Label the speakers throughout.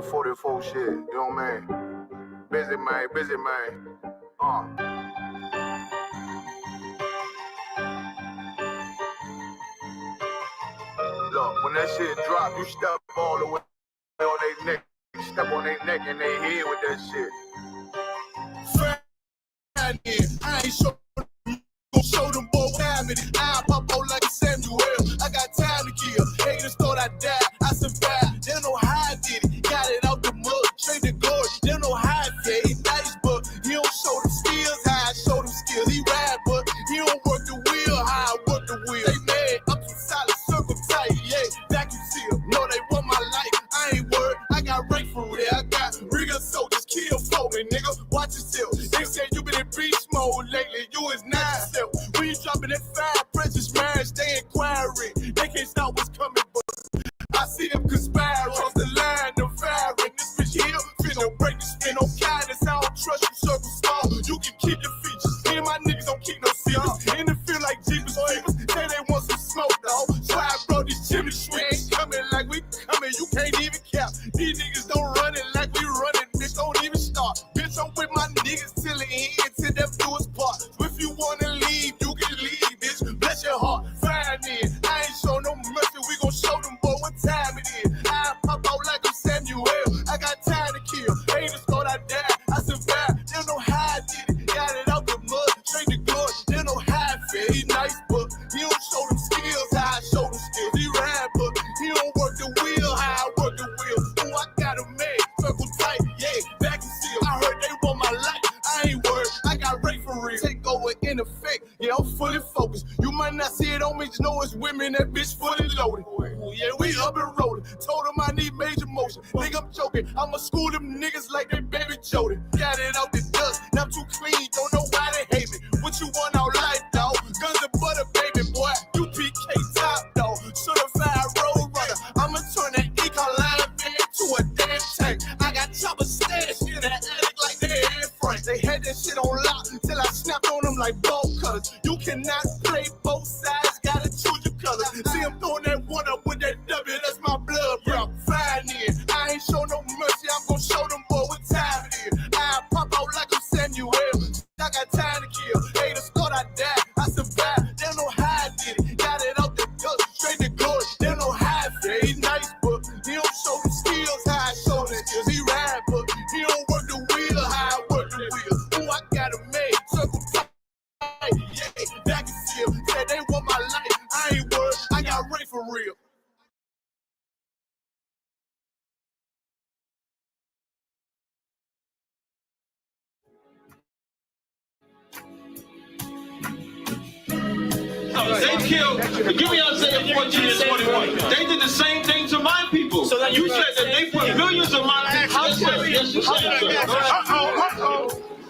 Speaker 1: 44 shit, you know what I mean? Busy man, busy man. Look, when that shit drop, you step all the way on their neck. You step on their neck and they head with that shit. I ain't show them boy what happened. I pop out like a Samuel. I got time to kill. Haters thought I died. I survived. They don't know how I did it. Got it out the mud. Straight to glory. They don't know how I did it. Nice, but he don't show them skills. How I show them skills. He ride, but he don't work the wheel. How I work the wheel. They mad. I'm too solid. Circle tight. Yeah. Vacuum seal. No, they want my life. I ain't worried. I got rank for real. I got RICO soldiers. Kill for me, nigga. Watch yourself. They say you been in beast mode lately. You is not self. When you dropping that fire, precious marriage, they inquiring. They can't stop what's coming, but I see them conspire. Cross the line, them firing. This bitch here, finna break the spin on kindness. I don't trust you, circle small. You can keep your features. Me and my niggas don't keep no secrets. In the field like Jeepers Creepers. Say they want some smoke, dog. So I brought these chimney sweets. Coming like we coming, you can't even cap. These niggas don't run it like we running. Bitch, don't even start. Bitch, I'm with my niggas till the end, till them do us part. If you wanna leave, you can leave, bitch. Bless your heart, find it. I ain't show no mercy, we gon' show them boy what time it is. I pop out like I'm Samuel. I got time to kill. Haters thought I died, I survived. They don't know how I did it. Got it out the mud, straight to glory. They don't know how I feel. He nice, but he don't show them skills. How I show them skills. He ride, but he don't work the wheel. How I work the wheel. Ooh, I got a man, circle tight, yeah, back and seal. I heard they want my life. I ain't worried. I got rate for real. Take over in effect. Yeah, I'm fully focused. You might not see it on me, just know it's women. That bitch fully loaded. Ooh, yeah, we up and rolling. Told them I need major motion. Think I'm joking. I'ma school them niggas like they baby Jody. Got it out the dust. Now I'm too clean. Don't know why they hate me. What you want out life, dog? Guns and butter, baby boy. You PK top, dog. Certified road runner. I'ma turn that Ecoline van to a damn tank. I got chopper stash in that attic like they Air France. They had that shit on lock till I snapped on them like bolt cutters. You cannot play both sides, gotta choose your colors. See, I'm throwing that one up with that W, that's my blood, bro. Fine in. I ain't show no mercy, I'm gonna show them boy what time it is. I pop out like I'm Samuel. I got time to kill. Haters thought I died, I survived. They don't know how I did it. Got it out the dust, straight to glory. They don't know how I feel. He nice, but he don't show them skills. How I show them skills. He ride, but he don't work the wheel. How I work the wheel. Ooh, I got a man, circle tight. Yeah, back and seal. Said they want my life. I ain't worried. I got Ray for real.
Speaker 2: They killed, give me Isaiah 14 and 21. They did the same thing to my people. So you said that they put millions of my actions.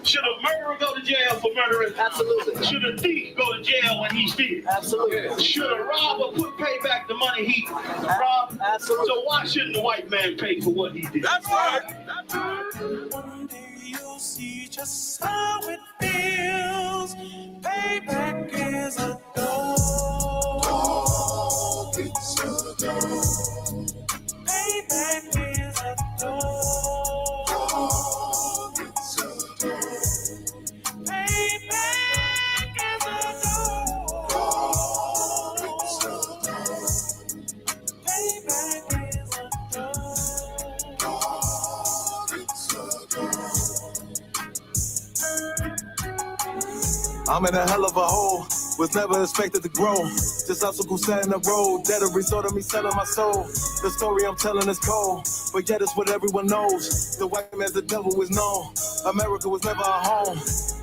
Speaker 2: Should a murderer go to jail for murdering?
Speaker 3: Absolutely.
Speaker 2: Should a thief go to jail when he steals?
Speaker 3: Absolutely.
Speaker 2: Should a robber pay back the money he robbed?
Speaker 3: Absolutely.
Speaker 2: So why shouldn't the white man pay for what he did? That's right. That's right.
Speaker 4: One day you'll see just how it feels. Payback is a dog. It's a dog. Payback is a dog. It's a dog. Payback is a dog. It's a dog. Payback is a dog. It's a dog.
Speaker 5: I'm in a hell of a hole, was never expected to grow. Just obstacle set in the road, that a result of me selling my soul. The story I'm telling is cold, but yet it's what everyone knows. The white man's the devil is known. America was never a home,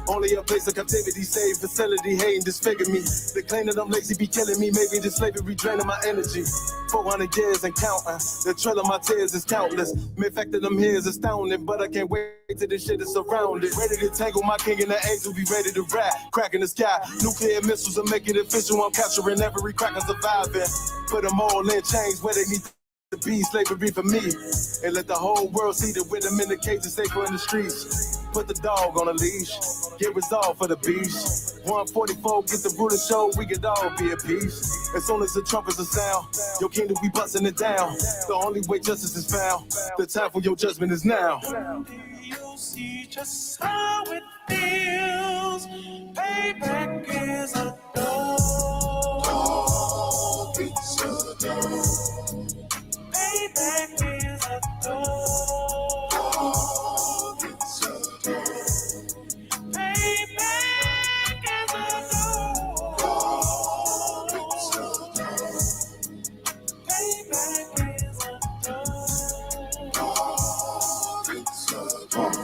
Speaker 5: only a place of captivity, safe facility, hating, disfigure me. They claim that I'm lazy, be killing me, maybe this slavery draining my energy. 400 years and counting, the trail of my tears is countless. The fact that I'm here is astounding, but I can't wait till this shit is surrounded. Ready to tangle my king and the angel, be ready to rap. Crack in the sky, nuclear missiles will make it official. I'm capturing every cracker surviving. Put them all in chains where they need to be, slavery for me. And let the whole world see that with them in the cages, safer in the streets. Put the dog on a leash, get resolved for the beast. 144, get the brutal show, we could all be at peace. As soon as the trumpets are sound, your kingdom we busting it down. The only way justice is found, the time for your judgment is now.
Speaker 4: You'll see just how it feels. Payback is a dog. It's a dog. Payback is a dog. It's a dog. Payback is a dog. It's a dog. Payback is a dog. It's a dog.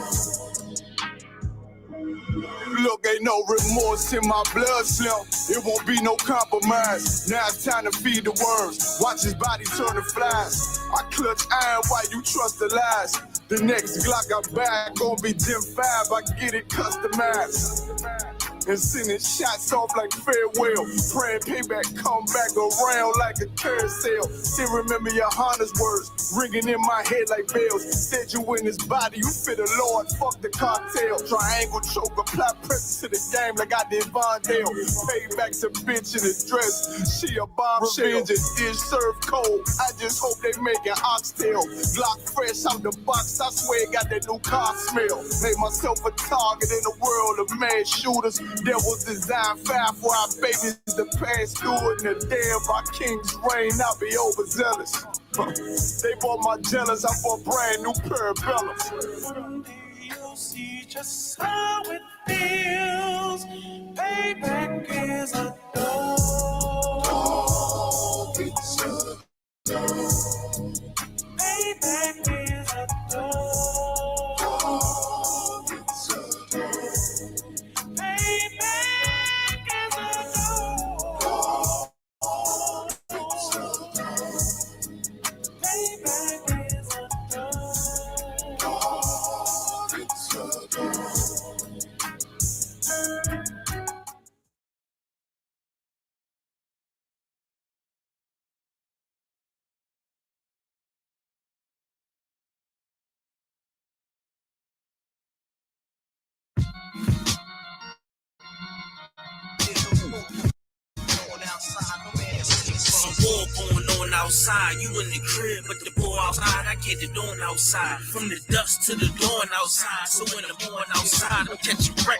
Speaker 1: Look, ain't no remorse in my blood slim. It won't be no compromise. Now it's time to feed the worms. Watch his body turn to flies. I clutch iron while you trust the lies. The next Glock I buy gon' be Gen 5. I get it customized. And sending shots off like farewell. Praying payback come back around like a carousel. Still remember your Honda's words ringing in my head like bells. Said you in his body, you fit the Lord, fuck the cocktail. Triangle choke, apply pressure to the game like I did Vondale. Payback's a bitch in a dress, she a bombshell. Revenge is served cold, I just hope they making oxtail. Glock fresh out the box, I swear it got that new car smell. Made myself a target in a world of mad shooters. There was design five for our babies to pass through it. And the day of our king's reign, I'll be overzealous. They bought my jealous, I bought brand new pair of bells.
Speaker 4: You'll see just how it feels. Payback is a dog. It's a dog. Payback is a dog. It's a dog. Payback is a dog. It's a dog. Payback is a dog. It's a dog.
Speaker 3: Some war going on outside, you in the crib, but the boy outside, I get it on outside. From the dust to the dawn outside, so in the morning outside, I'm catching wreck.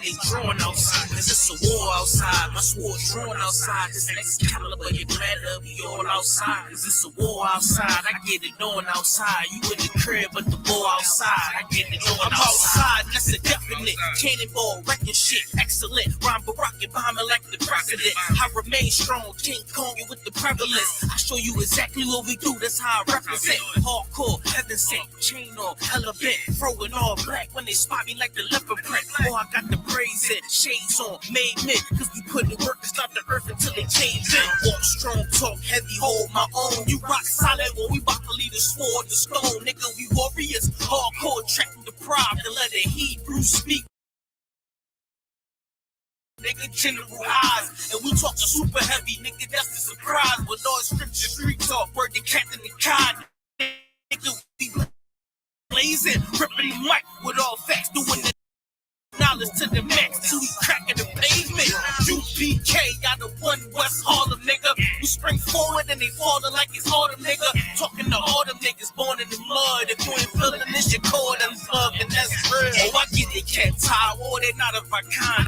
Speaker 3: They drawn outside, cause it's a war outside. My sword drawn outside. This next caliber, you better be all outside. Cause it's a war outside. I get it on outside. You in the crib, but the boy outside. I get it on outside. That's a definite. Cannonball, wrecking shit. Excellent. Rhyme rocket bombing like the president. I remain strong. King Kong with the prevalence. I show you exactly what we do. That's how I represent. Hardcore, heaven sent. Chain on, hella bent. Throwing all black when they spot me like the leopard print. Oh, I got the praise in, shades on, made men, cause we put the work to stop the earth until they change it. Walk strong, talk heavy, hold my own. You rock solid, well, we bout to leave the sword, the stone. Nigga, we warriors, hardcore, tracking the pride, to let the Hebrew speak. Nigga, general eyes, and we talking super heavy, nigga, that's the surprise. With all scripture, street talk, word to Captain the God. Nigga, we blazing, ripping the mic with all facts, doing the knowledge to the max till we cracking the pavement. UPK out of one West Harlem, nigga. We spring forward and they falling like it's autumn, nigga. Talking to all them niggas born in the mud. If you ain't feeling this, you call them love, and that's real. Oh, I get it, cat tie, or they not of our kind.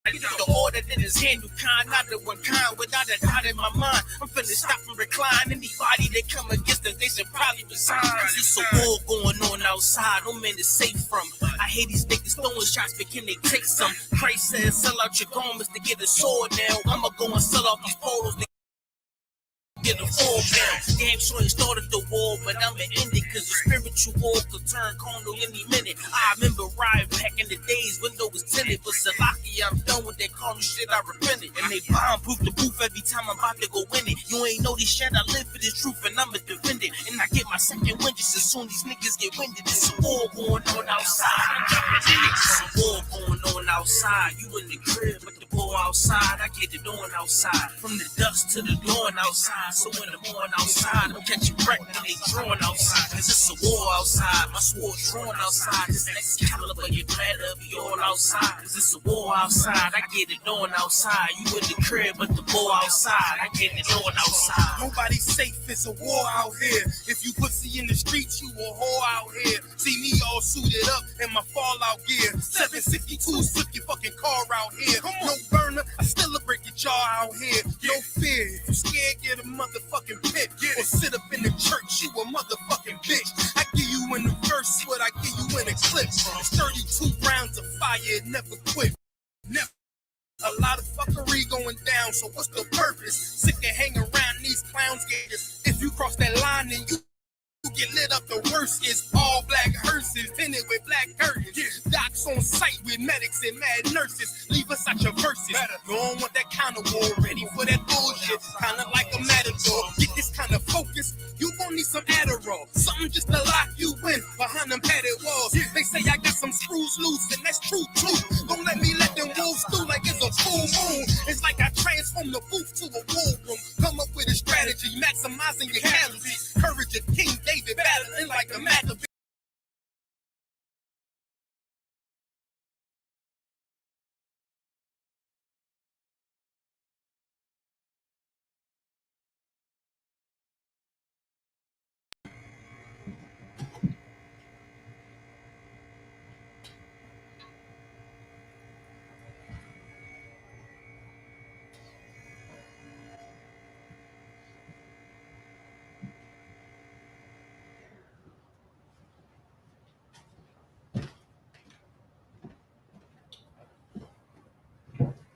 Speaker 3: The order that is handled kind, not the one kind, without a doubt in my mind. I'm finna stop and recline. Anybody that come against us, they should probably resign. It's a war going on outside, no man is safe from. I hate these niggas throwing shots, but can they take some? Christ says, sell out your garments to get a sword now. I'ma go and sell off these polos to get a fall down. Damn sure he started the war, but I'ma end it, cause the spiritual war could turn carnal any minute. I remember riding back in the days, window was tinted, but Salaki, I'm done with that carnal shit, I repented. And they bomb-proof the booth every time I'm about to go in it. You ain't know this shit, I live for this truth, and I'ma defend it. And I get my second wind just as soon these niggas get winded. It's a war going on outside. It's a war going on outside. You in the crib, but the boy outside, I get it on outside. From the dust to the dawn outside. So when the morning outside, I'm catching pregnant, they drawn outside. Cause it's a war outside, my sword drawn outside. This next caliber, you better be all outside. Cause it's a war outside, I get it on outside. You in the crib, but the war outside, I get it on outside.
Speaker 6: Nobody's safe, it's a war out here. If you pussy in the streets, you a whore out here. See me all suited up in my fallout gear. 762 slip your fucking car out here. No burner, I still a break your jaw out here. No fear, if you scared, get a motherfucking pit. Or sit up in the church, you a motherfucking bitch. I give you in the verse what I give you in a clip. It's 32 rounds of fire, it never quit. Never. A lot of fuckery going down, so what's the purpose? Sick of hanging around these clowns gators. If you cross that line, then you get lit up. The worst is all black hearses, tinted with black curtains. Docs on site with medics and mad nurses. Leave us out your verses. You don't want that kind of war, ready for that bullshit. Kinda like a matador. Get this kind of focus, you gon' need some Adderall. Something just to lock you in behind them padded walls. They say I got some screws loose, and that's true too. Don't let me let them wolves through like it's a full moon. It's like I transform the booth to a war room. Come up with a strategy, maximizing your calories. Courage of King David, battling like a Maccabee.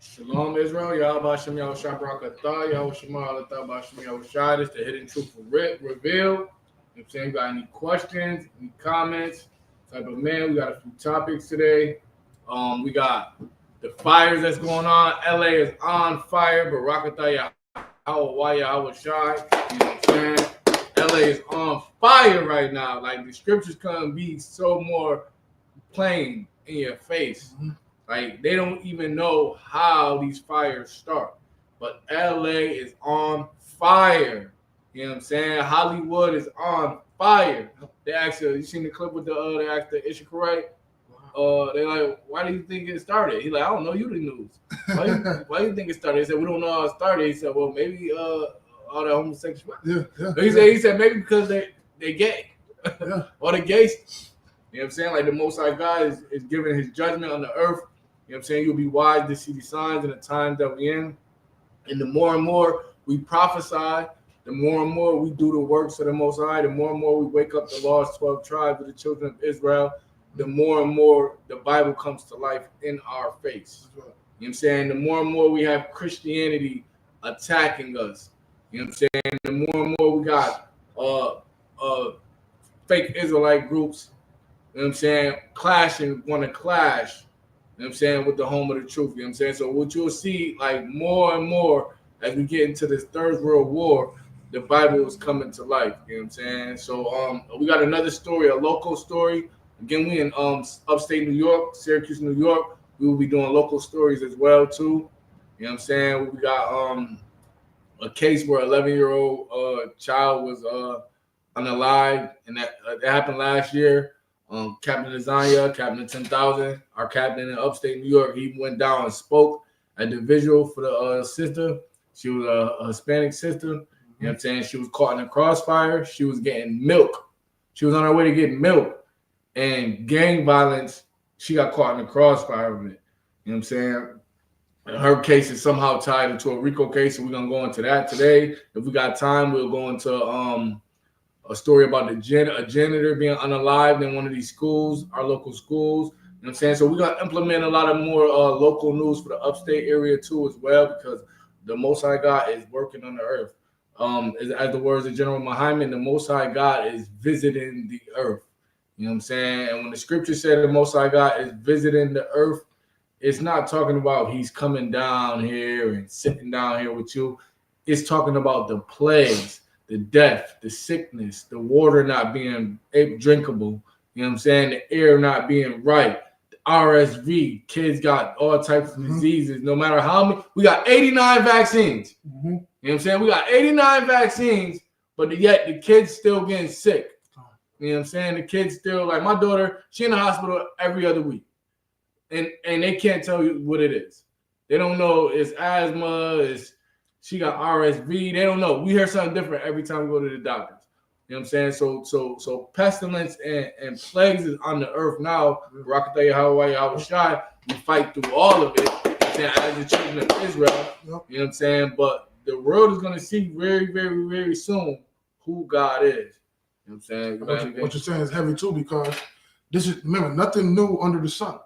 Speaker 7: Shalom Israel, Yahweh Shem Yahweh Shai Barakatah, Yahweh Shema Alatah Bashem Yahweh Shai. This is the Hidden Truth Revealed. You know what I'm saying? Got any questions, any comments? Type of man, we got a few topics today. We got the fires that's going on. LA is on fire, Barakatah Yahweh Shai. You know what I'm saying? LA is on fire right now. Like the scriptures couldn't be so more plain in your face. Like, they don't even know how these fires start. But LA is on fire. You know what I'm saying? Hollywood is on fire. They asked you seen the clip with they asked the issue correct? They're like, why do you think it started? He's like, I don't know, you the news. Why do you think it started? They said, we don't know how it started. He said, well, maybe all the homosexuality. He said maybe because they gay. Or the gays. You know what I'm saying? Like the Most High God is giving his judgment on the earth. You know what I'm saying? You'll be wise to see the signs in the times that we're in. And the more and more we prophesy, the more and more we do the works of the Most High, the more and more we wake up the lost 12 tribes of the children of Israel, the more and more the Bible comes to life in our face. You know what I'm saying? The more and more we have Christianity attacking us. You know what I'm saying? The more and more we got fake Israelite groups, you know what I'm saying, clashing, want to clash. You know what I'm saying, with the home of the truth. You know what I'm saying? So what you'll see, like, more and more as we get into this third world war, the Bible is coming to life. You know what I'm saying? So we got another story, a local story. Again, we in upstate New York, Syracuse, New York. We will be doing local stories as well, too. You know what I'm saying? We got a case where an 11-year-old child was unalived, and that happened last year. Captain Azania, Captain 10,000, our captain in upstate New York, he went down and spoke at the visual for the sister. She was a Hispanic sister. You know what I'm saying? She was caught in a crossfire. She was getting milk. She was on her way to get milk. And gang violence, she got caught in the crossfire of it. You know what I'm saying? And her case is somehow tied into a RICO case, so we're going to go into that today. If we got time, we'll go into a story about a janitor being unalived in one of these schools, our local schools. You know what I'm saying? So we're going to implement a lot of more local news for the upstate area too as well, because the Most High God is working on the earth. As the words of General Muhammad, the Most High God is visiting the earth. You know what I'm saying? And when the scripture said the Most High God is visiting the earth, it's not talking about he's coming down here and sitting down here with you. It's talking about the plagues, the death, the sickness, the water not being drinkable, you know what I'm saying? The air not being right, the RSV, kids got all types of diseases, no matter how many. We got 89 vaccines. You know You know what I'm saying? We got 89 vaccines, but yet the kids still getting sick. You know what I'm saying? The kids still, like my daughter, she in the hospital every other week. And they can't tell you what it is. They don't know it's asthma, she got RSV. They don't know. We hear something different every time we go to the doctors. You know what I'm saying? So pestilence and plagues is on the earth now. Rakataya Hawaii, I was shy. We fight through all of it. As the children of Israel. You know what I'm saying? But the world is gonna see very, very, very soon who God is. You know what I'm saying?
Speaker 8: What you're saying is heavy too, because this is, remember, nothing new under the sun.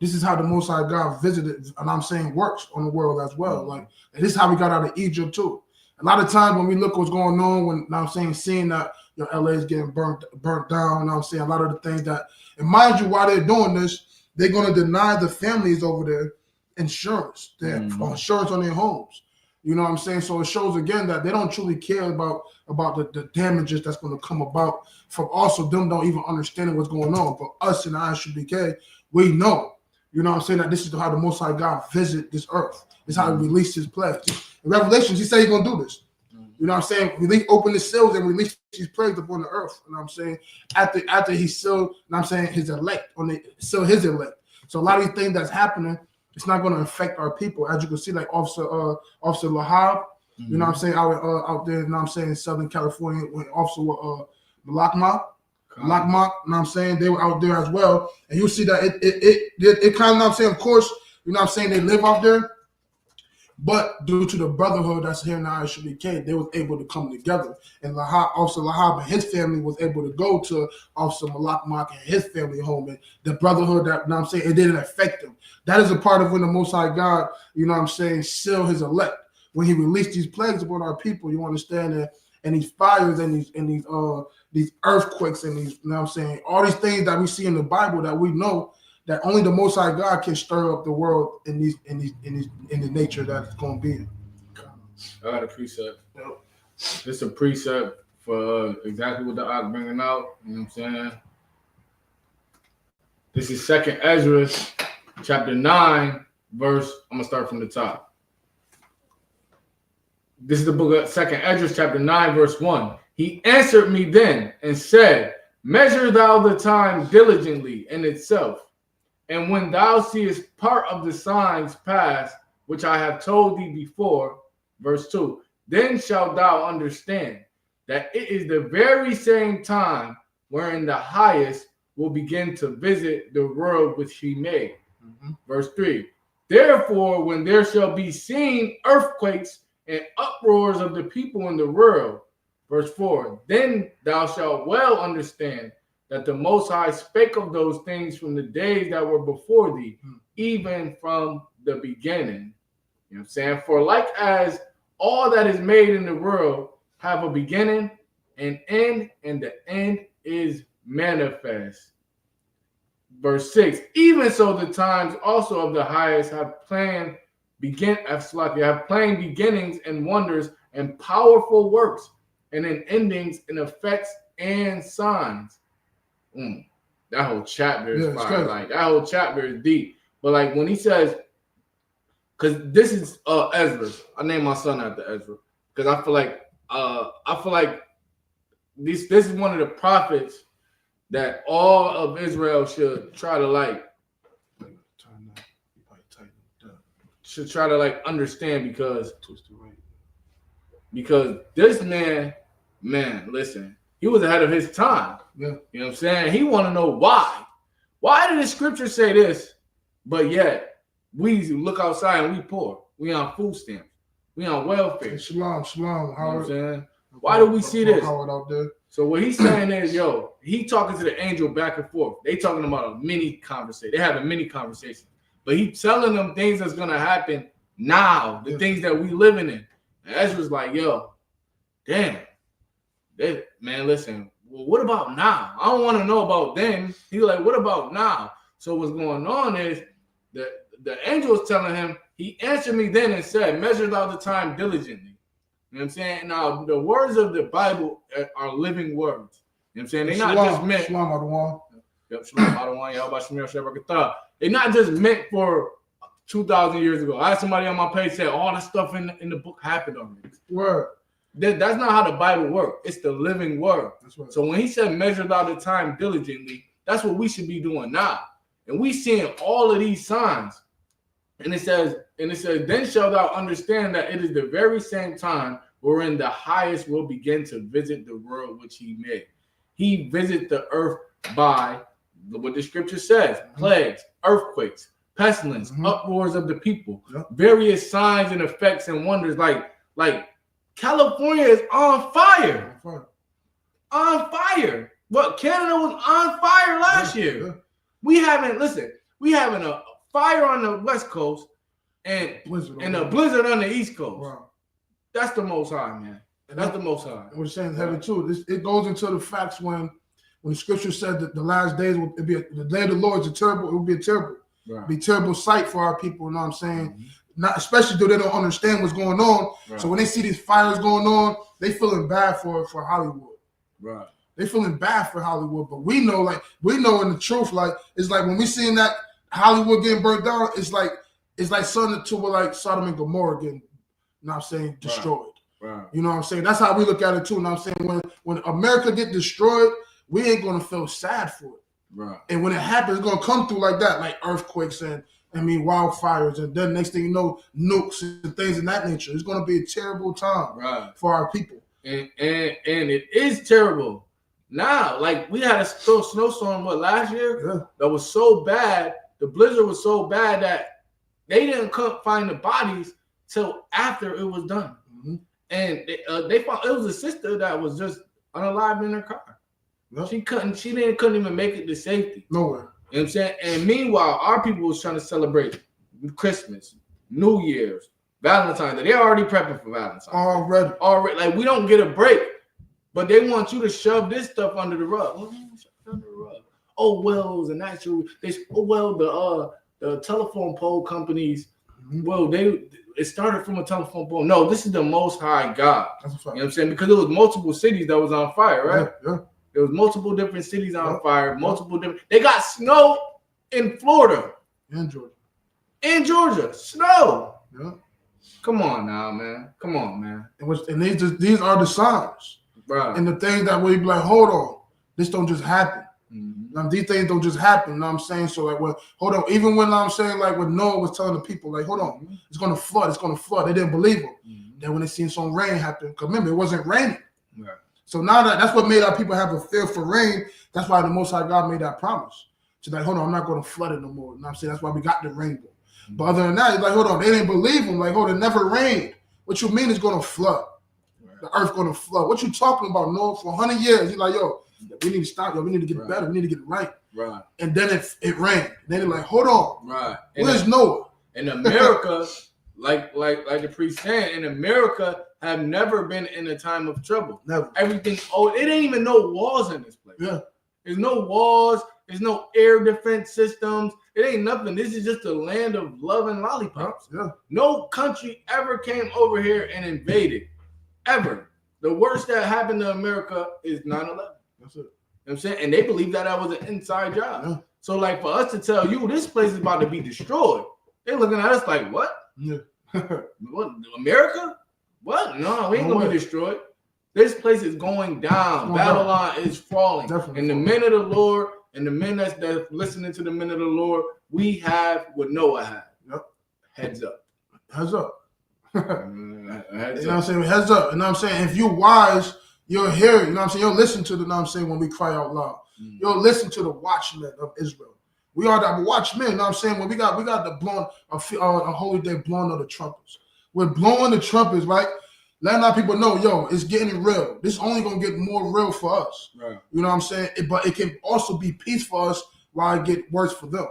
Speaker 8: This is how the Most High God visited, and I'm saying works on the world as well. Like, and this is how we got out of Egypt too. A lot of times when we look what's going on, when I'm saying seeing that LA is getting burnt down, I'm saying a lot of the things that, and mind you, while they're doing this, they're gonna deny the families over there insurance, insurance on their homes. You know what I'm saying? So it shows again that they don't truly care about the damages that's going to come about from also them don't even understanding what's going on. But us in the ISUBK, we know, you know what I'm saying, that this is how the Most High God visit this earth. This is how he released his plagues. In Revelations, he said he's going to do this. You know what I'm saying? Open the seals and release these plagues upon the earth. You know what I'm saying? After he sealed, you know what I'm saying, his elect, seal his elect. So a lot of these things that's happening, it's not going to affect our people. As you can see, like Officer Lahab, you know what I'm saying, out there, you know what I'm saying, in Southern California, when Officer Malakma, you know what I'm saying, they were out there as well. And you'll see that it kind of, you know what I'm saying, of course, you know what I'm saying, they live out there. But due to the brotherhood that's here in the ISUBK, they was able to come together. And Officer Lahab and his family was able to go to Officer Malakmak and his family home. And the brotherhood, that, you know what I'm saying, it didn't affect them. That is a part of when the Most High God, you know what I'm saying, seal his elect. When he released these plagues upon our people, you understand that, and these fires and these earthquakes and these, you know what I'm saying, all these things that we see in the Bible that we know that only the Most High God can stir up the world in the nature that it's going to be.
Speaker 7: I got a precept. Yep. This is a precept for exactly what the Ak bringing out. You know what I'm saying? This is 2nd Ezra, chapter 9, verse. I'm gonna start from the top. This is the book of 2nd Ezra, chapter 9, verse 1. He answered me then and said, "Measure thou the time diligently in itself. And when thou seest part of the signs past, which I have told thee before," verse 2, "then shalt thou understand that it is the very same time wherein the highest will begin to visit the world which he made." Verse 3, "Therefore, when there shall be seen earthquakes and uproars of the people in the world," verse 4, "then thou shalt well understand that the Most High spake of those things from the days that were before thee, even from the beginning." You know what I'm saying? "For like as all that is made in the world have a beginning and end, and the end is manifest." Verse 6, "Even so the times also of the highest have plain beginnings and wonders and powerful works, and in endings and effects and signs." That whole chapter is fire. Like that whole chapter is deep. But like when he says, because this is Ezra. I named my son after Ezra because I feel like this is one of the prophets that all of Israel should try to understand, because this man, listen, he was ahead of his time. Yeah. You know what I'm saying? He want to know why. Why did the scripture say this, but yet we look outside and we poor. We on food stamps. We on welfare.
Speaker 8: Hey, shalom.
Speaker 7: You know what I'm saying? Why do we see this?
Speaker 8: Out there.
Speaker 7: So what he's saying is, he talking to the angel back and forth. They talking about a mini conversation. They have a mini conversation. But he's telling them things that's going to happen now, the things that we living in. And Ezra's like, damn. Man, listen, well, what about now? I don't want to know about then. He's like, what about now? So what's going on is the angel is telling him, he answered me then and said, "Measure thou the time diligently." You know what I'm saying? Now, the words of the Bible are living words. You know what I'm saying? They're not just meant. They're not just meant for 2,000 years ago. I had somebody on my page say all the stuff in the book happened already.
Speaker 8: Word.
Speaker 7: That's not how the Bible works. It's the living word.
Speaker 8: That's right.
Speaker 7: So when he said measured out the time diligently, that's what we should be doing now. And we seeing all of these signs. And it says, then shalt thou understand that it is the very same time wherein the highest will begin to visit the world which he made. He visits the earth by what the scripture says, plagues, earthquakes, pestilence, uproars of the people, various signs and effects and wonders. Like California is on fire. On fire. What? Canada was on fire last year.
Speaker 8: Yeah.
Speaker 7: We having a fire on the West Coast and a blizzard on the East Coast.
Speaker 8: Wow.
Speaker 7: That's the Most High, man. That's the Most High.
Speaker 8: And we're saying heavy too. It goes into the facts when the scripture said that the last days will be the day of the Lord is it will be a terrible, be a terrible sight for our people. You know what I'm saying? Not especially though they don't understand what's going on. Right. So when they see these fires going on, they feeling bad for Hollywood.
Speaker 7: Right.
Speaker 8: They feeling bad for Hollywood, but we know in the truth, like it's like when we seeing that Hollywood getting burnt down, it's like something to like Sodom and Gomorrah getting, you know what I'm saying, destroyed.
Speaker 7: Right.
Speaker 8: You know what I'm saying? That's how we look at it too. You know what I'm saying? When America get destroyed, we ain't gonna feel sad for it.
Speaker 7: Right.
Speaker 8: And when it happens, it's gonna come through like that, like earthquakes and wildfires, and then next thing you know, nukes and things of that nature. It's gonna be a terrible time for our people.
Speaker 7: And it is terrible. Now, like we had a snowstorm last year that was so bad. The blizzard was so bad that they didn't find the bodies till after it was done. And they found it was a sister that was just unalived in her car. Yep. She couldn't even make it to safety.
Speaker 8: Nowhere.
Speaker 7: You know what I'm saying? And meanwhile, our people was trying to celebrate Christmas, New Year's, Valentine's Day. They're already prepping for Valentine's. Already. Like we don't get a break. But they want you to shove this stuff under the rug. Oh well, and actually, the telephone pole companies. Well, it started from a telephone pole. No, this is the Most High God. That's a fact. You know what I'm saying? Because there was multiple cities that was on fire, right?
Speaker 8: Yeah.
Speaker 7: There was multiple different cities on fire. They got snow in Florida.
Speaker 8: In Georgia.
Speaker 7: In Georgia, snow.
Speaker 8: Yeah.
Speaker 7: Come on now, man. Come on, man.
Speaker 8: And these are the signs.
Speaker 7: Right.
Speaker 8: And the things that we be like, hold on, this don't just happen. These things don't just happen. You know what I'm saying? So like, well, hold on. Even when I'm saying like when Noah was telling the people, like, hold on, it's gonna flood. They didn't believe him. Then when they seen some rain happen, because remember it wasn't raining.
Speaker 7: Right.
Speaker 8: So now that's what made our people have a fear for rain. That's why the Most High God made that promise. So like, hold on, I'm not gonna flood it no more. You know what I'm saying? That's why we got the rainbow. But other than that, it's like, hold on, they didn't believe him. Like, hold on, it never rained. What you mean it's gonna flood? The earth gonna flood. What you talking about, Noah? For 100 years, he's like, yo, we need to stop. Yo, we need to get better. We need to get it right.
Speaker 7: Right.
Speaker 8: And then it rained. Then they're like, hold on.
Speaker 7: Right.
Speaker 8: Where's Noah?
Speaker 7: In America, like the priest saying, in America have never been in a time of trouble.
Speaker 8: Never.
Speaker 7: Everything. Oh, it ain't even no walls in this place.
Speaker 8: Yeah.
Speaker 7: There's no walls. There's no air defense systems. It ain't nothing. This is just a land of love and lollipops.
Speaker 8: Yeah.
Speaker 7: No country ever came over here and invaded. Ever. The worst that happened to America is 9/11.
Speaker 8: That's it.
Speaker 7: You know what I'm saying? And they believe that was an inside job.
Speaker 8: Yeah.
Speaker 7: So like for us to tell you this place is about to be destroyed, they're looking at us like, what?
Speaker 8: Yeah.
Speaker 7: What? America? What? No, we ain't gonna be destroyed. This place is going down. Babylon is falling.
Speaker 8: Definitely.
Speaker 7: And the men of the Lord and the men that's listening to the men of the Lord, we have what Noah had.
Speaker 8: Yep.
Speaker 7: Heads up.
Speaker 8: Heads up.
Speaker 7: Heads
Speaker 8: you know what I'm saying? Heads up. You know what I'm saying? If you're wise, you'll hear it. You know what I'm saying? You'll listen to the, you know what I'm saying, when we cry out loud. You'll listen to the watchmen of Israel. We are the watchmen. You know what I'm saying? When we got the blowing a holy day blowing of the trumpets. We're blowing the trumpets, right? Letting our people know, yo, it's getting real. This is only gonna get more real for us.
Speaker 7: Right.
Speaker 8: You know what I'm saying? But it can also be peace for us while it get worse for them.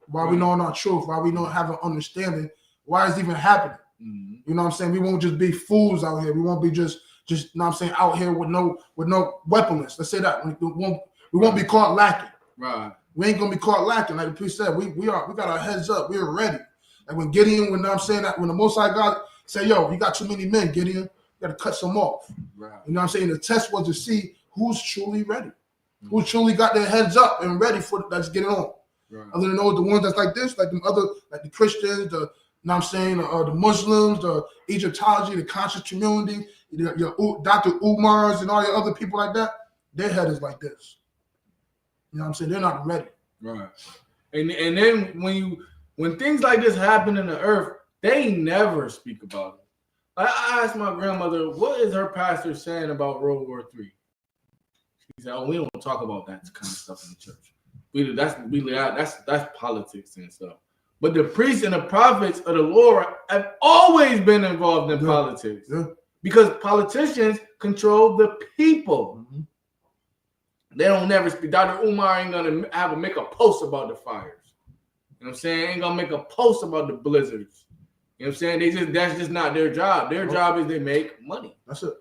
Speaker 8: While we know our truth, while we don't have an understanding why it's even happening. You know what I'm saying? We won't just be fools out here. We won't be just you know what I'm saying, out here with no weaponless. Let's say that. We won't be caught lacking. Right. We ain't gonna be caught lacking. Like the priest said, we got our heads up. We're ready. Like when Gideon, when I'm saying that, when the Most High God say, yo, you got too many men, Gideon, you gotta cut some off. Right. You know what I'm saying? The test was to see who's truly ready. Who truly got their heads up and ready for let's get it on.
Speaker 7: Right.
Speaker 8: Other than those, the ones that's like this, like the other, like the Christians, the the Muslims, the Egyptology, the conscious community, your Dr. Umars and all your other people like that, their head is like this. You know what I'm saying? They're not ready.
Speaker 7: Right. And then when things like this happen in the earth, they never speak about it. I asked my grandmother, what is her pastor saying about World War III? She said, we don't talk about that kind of stuff in the church. That's politics and stuff. But the priests and the prophets of the Lord have always been involved in politics.
Speaker 8: Yeah.
Speaker 7: Because politicians control the people.
Speaker 8: Mm-hmm.
Speaker 7: They don't never speak. Dr. Umar ain't gonna make a post about the fires. You know what I'm saying? Ain't gonna make a post about the blizzards. You know what I'm saying? That's just not their job. Their job is they make money.
Speaker 8: That's it.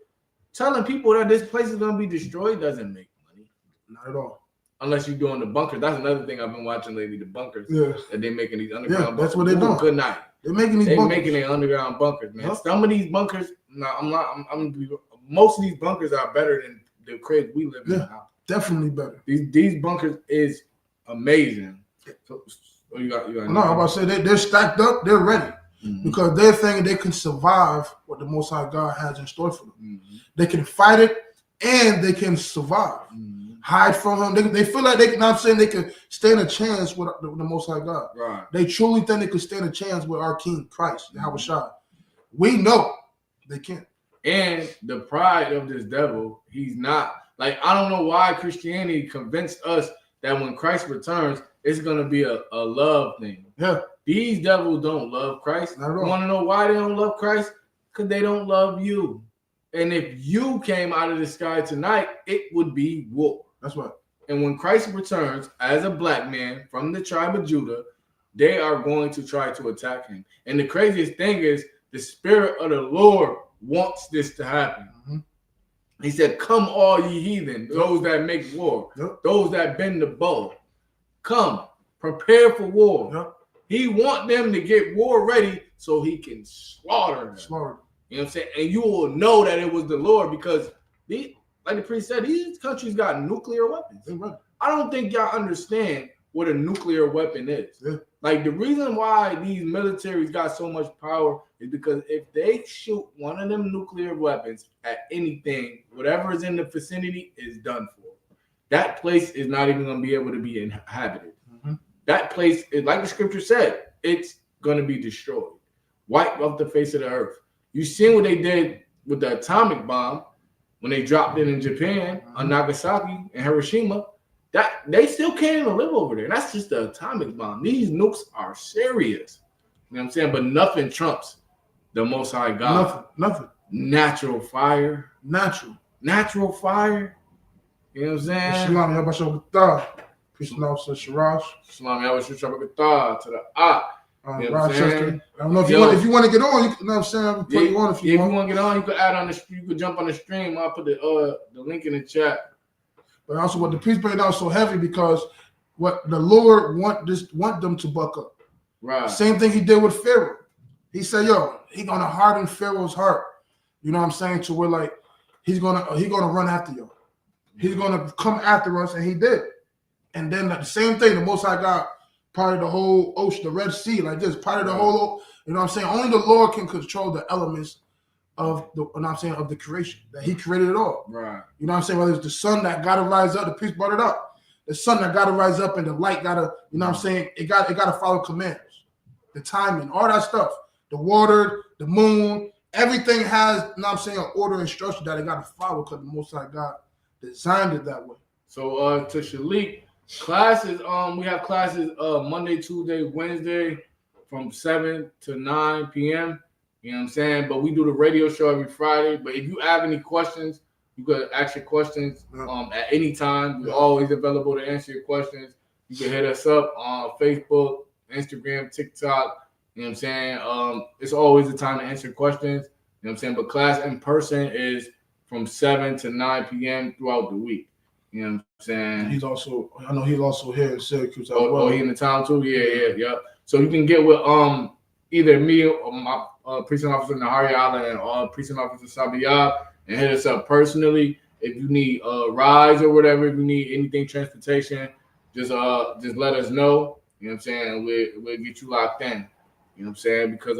Speaker 7: Telling people that this place is gonna be destroyed doesn't make money.
Speaker 8: Not at all.
Speaker 7: Unless you're doing the bunkers. That's another thing I've been watching lately, the bunkers.
Speaker 8: Yeah.
Speaker 7: That they're making these underground bunkers.
Speaker 8: That's what they're doing.
Speaker 7: Good night.
Speaker 8: They're making these bunkers.
Speaker 7: Making their underground bunkers, man.
Speaker 8: Huh?
Speaker 7: Some of these bunkers, most of these bunkers are better than the crazy we live in now.
Speaker 8: Definitely better.
Speaker 7: These bunkers is amazing. So you got
Speaker 8: no, I'm about to say they're stacked up, they're ready. Mm-hmm. Because they're thinking they can survive what the Most High God has in store for them. Mm-hmm. They can fight it and they can survive. Mm-hmm. Hide from him. They feel like they can stand a chance with the Most High God. Right. They truly think they could stand a chance with our King Christ, Yahweh Shai. We know they can't. And
Speaker 7: the pride of this devil, he's not. Like, I don't know why Christianity convinced us that when Christ returns, it's going to be a love thing. Yeah. These devils don't love Christ. You want to know why they don't love Christ? Because they don't love you. And if you came out of the sky tonight, it would be war. That's right. And when Christ returns as a black man from the tribe of Judah, they are going to try to attack him. And the craziest thing is the Spirit of the Lord wants this to happen. Mm-hmm. He said, come all ye heathen, those that make war, those that bend the bow. Come, prepare for war. Yep. He want them to get war ready so he can slaughter them. You know what I'm saying? And you will know that it was the Lord because, like the priest said, these countries got nuclear weapons. Right. I don't think y'all understand what a nuclear weapon is. Yeah. Like, the reason why these militaries got so much power is because if they shoot one of them nuclear weapons at anything, whatever is in the vicinity is done for. That place is not even going to be able to be inhabited. Mm-hmm. That place, is, like the scripture said, it's going to be destroyed. Wiped off the face of the earth. You seen what they did with the atomic bomb when they dropped it in Japan, on Nagasaki and Hiroshima. That they still can't even live over there. That's just the atomic bomb. These nukes are serious. You know what I'm saying? But nothing trumps the Most High God. Nothing. Natural fire. Natural fire. You know what I'm saying?
Speaker 8: Shalom, Yabashah B'Tah. Peace and officer Shirash.
Speaker 7: Shalom, Yabashah B'Tah to the you know
Speaker 8: Rochester. I don't know if you want to get on. You know what I'm saying? I'll put you on if you want.
Speaker 7: If you want to get on, you could add on you could jump on the stream. I'll put the link in the chat.
Speaker 8: But also, what the priest bringing out so heavy because what the Lord want them to buck up. Right. Same thing he did with Pharaoh. He said, he gonna harden Pharaoh's heart. You know what I'm saying? To where like he's gonna run after you. He's gonna come after us, and he did. And then the same thing, the Most High God parted the whole ocean, the Red Sea, like this, parted the whole. You know what I'm saying? Only the Lord can control the elements of the creation that He created it all. Right. You know what I'm saying? Whether it's the sun that gotta rise up, the priest brought it up. The sun that gotta rise up and the light gotta, you know what I'm saying? It gotta follow commands, the timing, all that stuff. The water, the moon, everything has, you know what I'm saying, an order and structure that it gotta follow because the Most High God designed it that way.
Speaker 7: So to Shalik, classes, we have classes Monday, Tuesday, Wednesday from 7 to 9 p.m. You know what I'm saying? But we do the radio show every Friday. But if you have any questions, you can ask your questions at any time. We're always available to answer your questions. You can hit us up on Facebook, Instagram, TikTok. You know what I'm saying? It's always the time to answer questions. You know what I'm saying? But class in person is from 7 to 9 p.m. throughout the week. You know what I'm saying?
Speaker 8: I know he's also here in Syracuse as well.
Speaker 7: Oh, he in the town too? Yeah. So you can get with either me or my precinct officer Nahari Allen or precinct officer Sabiyah and hit us up personally. If you need rides or whatever, if you need anything transportation, just let us know. You know what I'm saying? We'll get you locked in. You know what I'm saying? Because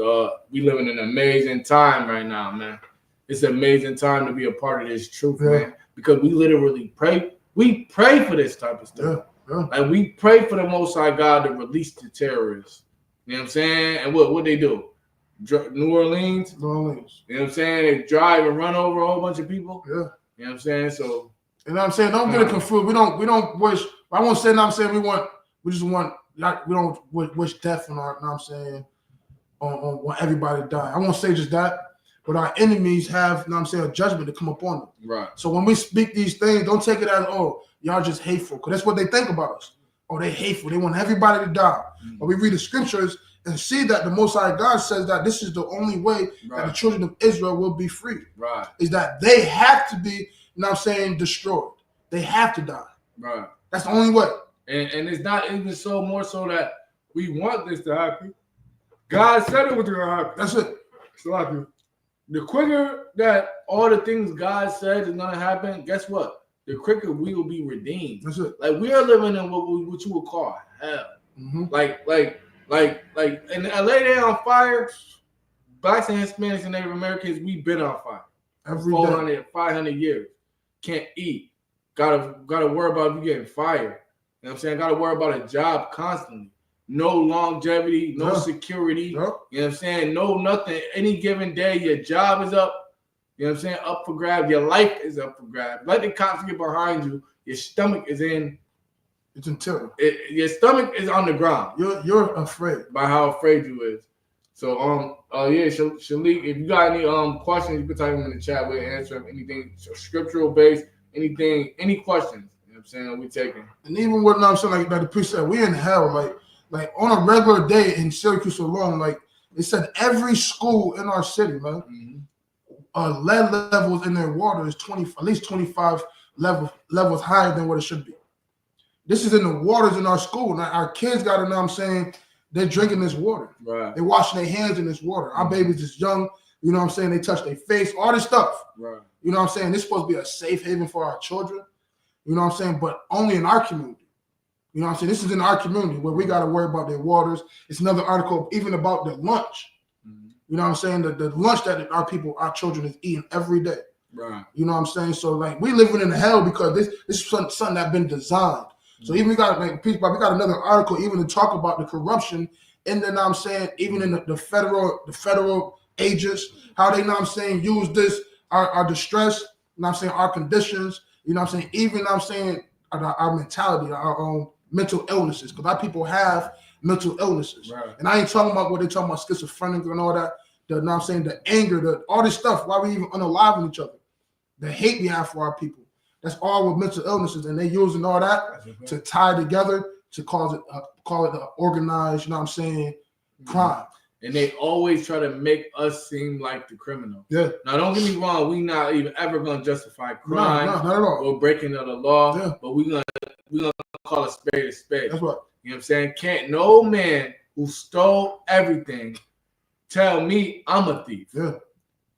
Speaker 7: we live in an amazing time right now, man. It's an amazing time to be a part of this truth, man. Because we literally pray. We pray for this type of stuff. Like we pray for the Most High God to release the terrorists. You know what I'm saying? And what they do? New Orleans. You know what I'm saying? They drive and run over a whole bunch of people. Yeah. You know what I'm saying? So. You know what I'm saying? Don't get it confused. We don't wish. I won't say. You know what I'm saying? We just want. Like, we don't wish death on our. You know what I'm saying? On everybody die. I won't say just that. But our enemies have, you know what I'm saying, a judgment to come upon them. Right. So when we speak these things, don't take it as, oh, y'all just hateful. Because that's what they think about us. Oh, they hateful. They want everybody to die. But we read the scriptures and see that the Most High God says that this is the only way that the children of Israel will be free. Right. Is that they have to be, you know what I'm saying, destroyed. They have to die. Right. That's the only way. And it's not even so more so that we want this to happen. God said it was going to happen. That's it. It's a lot of people. The quicker that all the things God said is gonna happen, guess what? The quicker we will be redeemed. That's it. Like we are living in what you would call hell. Mm-hmm. Like in LA, they on fire. Blacks and Hispanics and Native Americans, we've been on fire. Every 500 years. Can't eat. Gotta worry about you getting fired. You know what I'm saying? Gotta worry about a job constantly. No longevity, no security. You know what I'm saying? No nothing. Any given day, your job is up. You know what I'm saying? Up for grabs. Your life is up for grabs. Let the cops get behind you. Your stomach is in. It's in terror. Your stomach is on the ground. You're afraid. By how afraid you is. So Shalik, if you got any questions, you can type them in the chat. We'll answer them. Anything scriptural based, anything, any questions. You know what I'm saying? We taking. And even what I'm saying, like the priest said, we in hell, like on a regular day in Syracuse alone, like it said every school in our city, man, lead levels in their water is at least 25 levels higher than what it should be. This is in the waters in our school. Now our kids got to know what I'm saying, they're drinking this water. Right. They're washing their hands in this water. Our babies is young, you know what I'm saying? They touch their face, all this stuff. Right. You know what I'm saying? This is supposed to be a safe haven for our children. You know what I'm saying? But only in our community. You know what I'm saying? This is in our community where we got to worry about their waters. It's another article even about the lunch. Mm-hmm. You know what I'm saying? The lunch that our children is eating every day. Right. You know what I'm saying? So like we living in hell because this is something that's been designed. Mm-hmm. So even we got another article even to talk about the corruption in the, you know what I'm saying, even in the federal agents, how they, you know what I'm saying, use this, our distress, you know what I'm saying, our conditions, you know what I'm saying, even, you know what I'm saying, our mentality, our own mental illnesses, because our people have mental illnesses. Right. And I ain't talking about what they talking about, schizophrenic and all that, you know what I'm saying, the anger, all this stuff, why we even unaliving each other, the hate we have for our people. That's all with mental illnesses, and they using all that to tie together to call it an organized, you know what I'm saying, crime. And they always try to make us seem like the criminal. Yeah. Now, don't get me wrong. We not even ever gonna justify crime not at all. Or breaking of the law. Yeah. But we gonna call a spade a spade. That's right. You know what I'm saying? Can't no man who stole everything tell me I'm a thief. Yeah.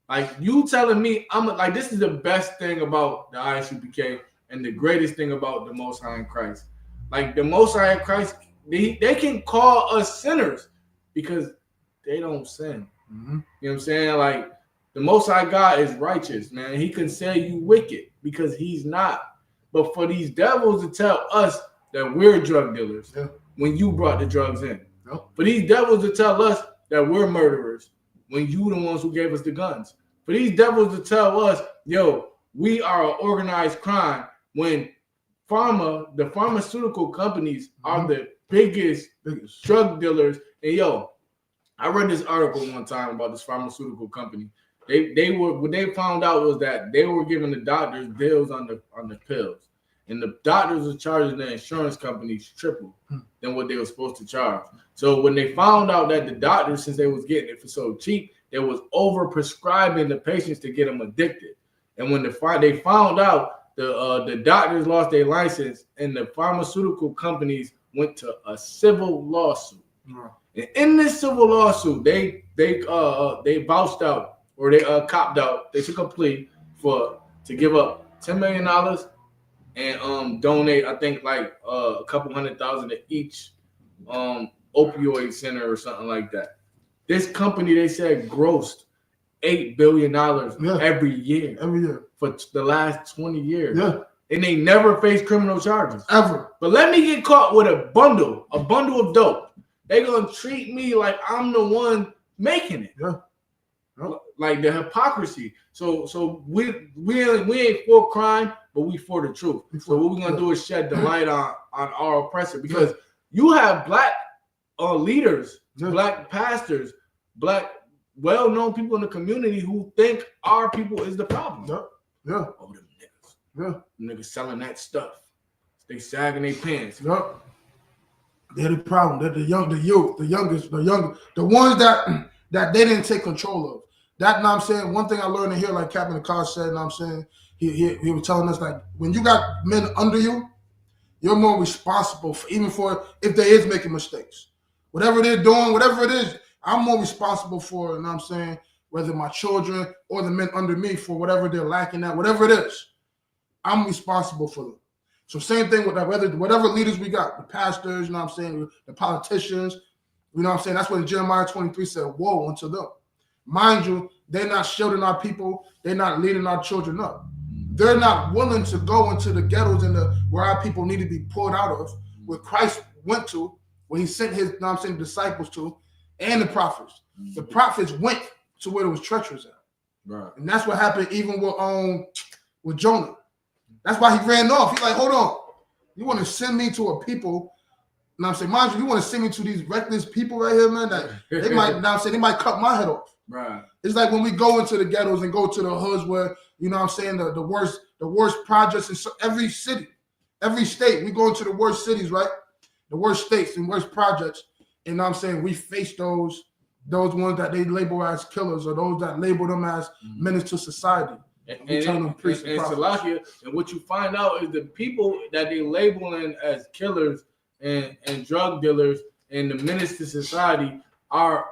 Speaker 7: Like you telling me like this is the best thing about the ISUPK and the greatest thing about the Most High in Christ. Like the Most High in Christ, they can call us sinners because they don't sin. Mm-hmm. You know what I'm saying? Like the Most High God is righteous, man. He can say you wicked because he's not. But for these devils to tell us that we're drug dealers when you brought the drugs in. For these devils to tell us that we're murderers when you the ones who gave us the guns. For these devils to tell us, yo, we are an organized crime when the pharmaceutical companies are the biggest drug dealers. And yo, I read this article one time about this pharmaceutical company. What they found out was that they were giving the doctors deals on the pills. And the doctors were charging the insurance companies triple than what they were supposed to charge. So when they found out that the doctors, since they was getting it for so cheap, they was over prescribing the patients to get them addicted. And when they found out, the doctors lost their license and the pharmaceutical companies went to a civil lawsuit. And in this civil lawsuit, they vouched out or they copped out. They took a plea to give up $10 million and donate, I think, like a couple $100,000 to each opioid center or something like that. This company, they said, grossed $8 billion every year for the last 20 years.
Speaker 8: Yeah.
Speaker 7: And they never faced criminal charges.
Speaker 8: Ever.
Speaker 7: But let me get caught with a bundle of dope. They're going to treat me like I'm the one making it.
Speaker 8: Yeah.
Speaker 7: Like the hypocrisy. So we ain't for crime, but we for the truth. So what we're going to do is shed the light on our oppressor. Because you have black leaders, black pastors, black well-known people in the community who think our people is the problem.
Speaker 8: Yeah.
Speaker 7: Oh, them niggas.
Speaker 8: Yeah.
Speaker 7: Them niggas selling that stuff. They sagging their pants.
Speaker 8: Yep. They're the problem. They're the youth, the ones that they didn't take control of. That, you know what I'm saying, one thing I learned in here, like Captain Akash said, you know what I'm saying, he was telling us, like, when you got men under you, you're more responsible for, even for if they is making mistakes. Whatever they're doing, whatever it is, I'm more responsible for, you know what I'm saying, whether my children or the men under me for whatever they're lacking at, whatever it is, I'm responsible for them. So same thing with that, whatever leaders we got, the pastors, you know what I'm saying, the politicians, you know what I'm saying, that's what Jeremiah 23 said, woe unto them. Mind you, they're not shielding our people, they're not leading our children up. They're not willing to go into the ghettos and where our people need to be pulled out of, where Christ went to, where he sent his, you know what I'm saying, disciples to, and the prophets. The prophets went to where there was treacherous at.
Speaker 7: Right.
Speaker 8: And that's what happened even with Jonah. That's why he ran off. He's like, hold on. You want to send me to a people, you know what I'm saying, mind you, you want to send me to these reckless people right here, man, that they might, you know what I'm saying, they might cut my head off.
Speaker 7: Right.
Speaker 8: It's like when we go into the ghettos and go to the hoods where, you know what I'm saying, the worst projects in every city, every state. We go into the worst cities, right? The worst states and worst projects. And you know what I'm saying, we face those ones that they label as killers or those that label them as menace to society.
Speaker 7: And Salakia, and what you find out is the people that they labeling as killers and drug dealers and the menace to society are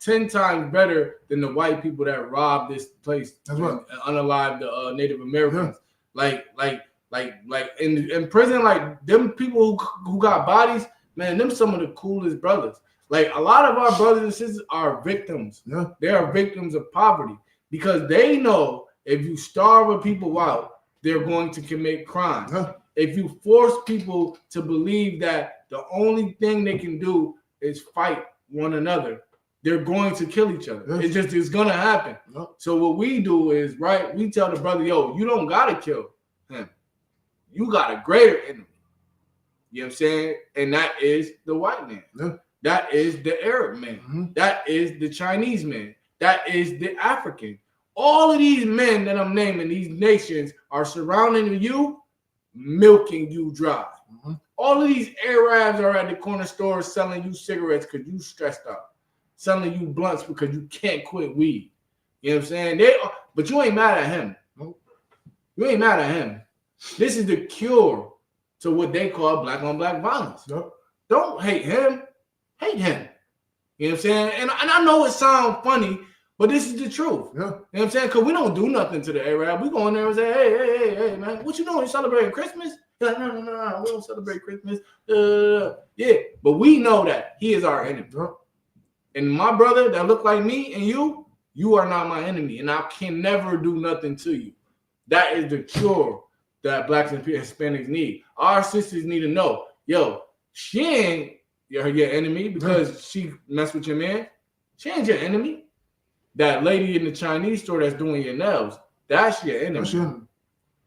Speaker 7: 10 times better than the white people that robbed this place and unalived the Native Americans. Yeah. Like in prison, like them people who got bodies, man, them some of the coolest brothers. Like a lot of our brothers and sisters are victims. Yeah. They are victims of poverty because they know if you starve people out, they're going to commit crimes. Yeah. If you force people to believe that the only thing they can do is fight one another, they're going to kill each other. Yeah. It's going to happen. Yeah. So what we do is, right, we tell the brother, yo, you don't got to kill him. You got a greater enemy. You know what I'm saying? And that is the white man. Yeah. That is the Arab man. Mm-hmm. That is the Chinese man. That is the African. All of these men that I'm naming, these nations are surrounding you, milking you dry. Mm-hmm. All of these Arabs are at the corner store selling you cigarettes because you stressed out, selling you blunts because you can't quit weed. You know what I'm saying? But you ain't mad at him. Nope. You ain't mad at him. This is the cure to what they call black on black violence. Yep. Don't hate him. Hate him. You know what I'm saying? And I know it sounds funny, but this is the truth. Yeah. You know what I'm saying? Because we don't do nothing to the Arab. We go in there and say, hey, man, what you doing? You celebrating Christmas? You're like, no, we don't celebrate Christmas. Yeah, but we know that he is our enemy. Yeah. And my brother that look like me and you are not my enemy. And I can never do nothing to you. That is the cure that blacks and Hispanics need. Our sisters need to know, yo, she ain't your enemy because she messed with your man. She ain't your enemy. That lady in the Chinese store that's doing your nails, that's your enemy.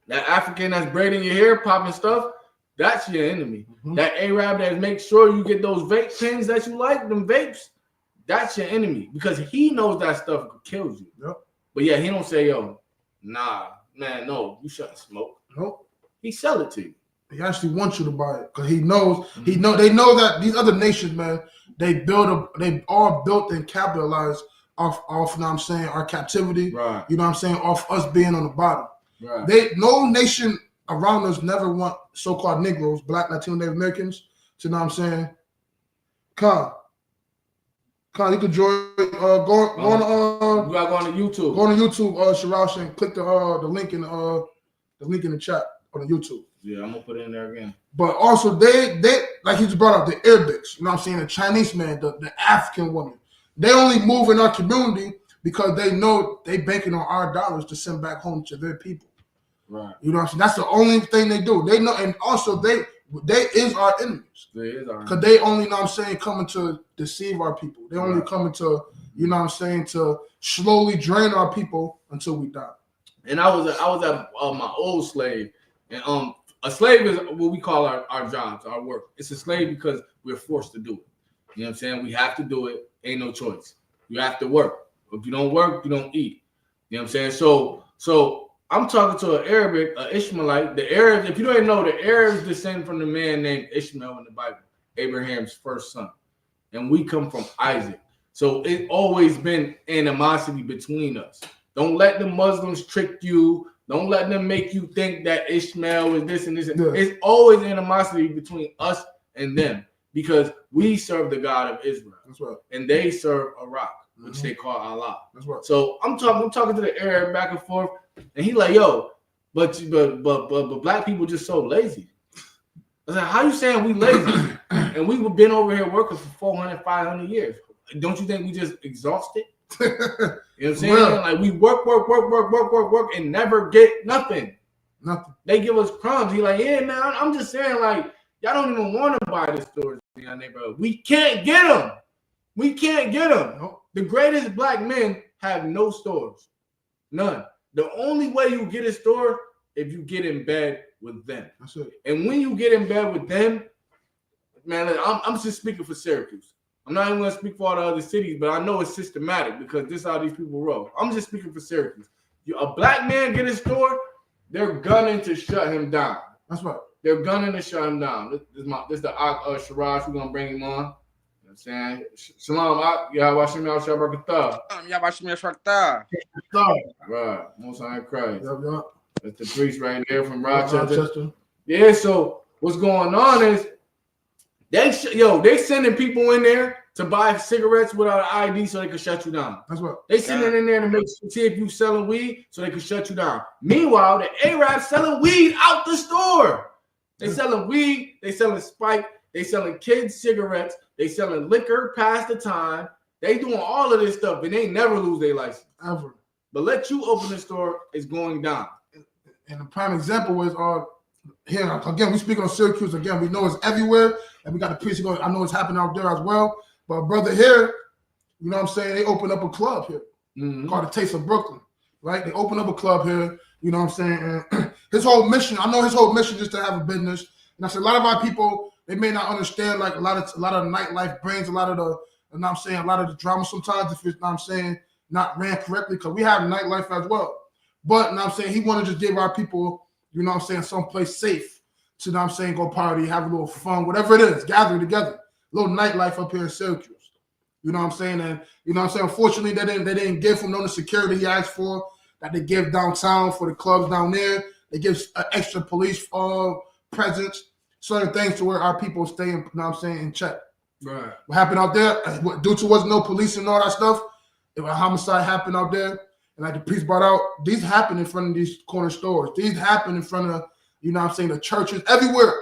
Speaker 7: That African that's braiding your hair, popping stuff, that's your enemy. Mm-hmm. That Arab that makes sure you get those vape pens that you like, them vapes, that's your enemy because he knows that stuff kills you. Yep. But yeah, he don't say, yo, nah, man, no, you shouldn't smoke. Nope. He sell it to you.
Speaker 8: He actually wants you to buy it because he knows. They know that these other nations, man, they all built and capitalized off. You know what I'm saying, our captivity. Right. You know what I'm saying, off us being on the bottom. Right. No nation around us never want so-called Negroes, Black, Latino, Native Americans. To, you know what I'm saying, Con, you could join. You gotta go
Speaker 7: on YouTube.
Speaker 8: Go on YouTube, Shirash, and click the link in the chat on the YouTube.
Speaker 7: Yeah, I'm gonna put it in there again.
Speaker 8: But also they like he just brought up the Arabics, you know what I'm saying, the Chinese man, the African woman. They only move in our community because they know they banking on our dollars to send back home to their people.
Speaker 7: Right.
Speaker 8: You know what I'm saying? That's the only thing they do. They know, and also they is our enemies.
Speaker 7: They is our
Speaker 8: because they only, you know what I'm saying, coming to deceive our people. They only coming to, you know what I'm saying, to slowly drain our people until we die.
Speaker 7: And I was at my old slave, and a slave is what we call our jobs, our work. It's a slave because we're forced to do it. You know what I'm saying? We have to do it. Ain't no choice. You have to work. If you don't work, you don't eat. You know what I'm saying? So I'm talking to an Arabic, an Ishmaelite. The Arabs, if you don't know, the Arabs descend from the man named Ishmael in the Bible, Abraham's first son. And we come from Isaac. So it's always been animosity between us. Don't let the Muslims trick you. Don't let them make you think that Ishmael is this and this. Yeah. It's always animosity between us and them because we serve the God of Israel. That's right. And they serve Iraq, which they call Allah. That's right. So I'm talking to the Arab back and forth, and he like, yo, but black people just so lazy. I was like, how you saying we lazy? And we've been over here working for 400, 500 years. Don't you think we just exhausted? You know what I'm saying? Well, like we work, and never get nothing. Nothing. They give us crumbs. He like, yeah, man. I'm just saying, like, y'all don't even want to buy the stores in our neighborhood. We can't get them. We can't get them. Nope. The greatest black men have no stores. None. The only way you get a store if you get in bed with them. That's it. And when you get in bed with them, man, I'm just speaking for Syracuse. I'm not even going to speak for all the other cities, but I know it's systematic because this is how these people roll. I'm just speaking for Syracuse. A black man get a store, they're gunning to shut him down. That's right. They're gunning to shut him down. This is the Sharaj. We're going to bring him on. You know what I'm saying? Shalom. Yahweh Shemel. Right. Most High Christ. Yep. That's the priest right there from Rochester. Yeah, so what's going on is they sending people in there to buy cigarettes without an ID so they can shut you down. That's what they sending in there to see if you selling weed so they can shut you down. Meanwhile, the Arabs selling weed out the store. They selling weed, they selling Spike, they selling kids cigarettes, they selling liquor past the time. They doing all of this stuff and they never lose their license ever. But let you open the store, it's going down. And the prime example is here again. We speak on Syracuse again. We know it's everywhere, and we got the priest going. I know it's happening out there as well. But brother, here, you know what I'm saying? They opened up a club here called the Taste of Brooklyn, right? They opened up a club here. You know what I'm saying? And his whole mission, I know his whole mission is to have a business. And I said a lot of our people, they may not understand like a lot of the nightlife brings a lot of the, you know what I'm saying, a lot of the drama sometimes if it's, you know what I'm saying, not ran correctly because we have nightlife as well. But, you know what I'm saying, he wanted to just give our people, you know what I'm saying, someplace safe to, you know what I'm saying, go party, have a little fun, whatever it is, gather together. A little nightlife up here in Syracuse. You know what I'm saying? And, you know what I'm saying, unfortunately, they didn't give him none of the security he asked for that they give downtown for the clubs down there. They give extra police presence, certain things to where our people stay, you know what I'm saying, in check. Right. What happened out there, due to wasn't no police and all that stuff, if a homicide happened out there, and like the priest brought out, these happen in front of these corner stores. These happen in front of, you know what I'm saying, the churches, everywhere.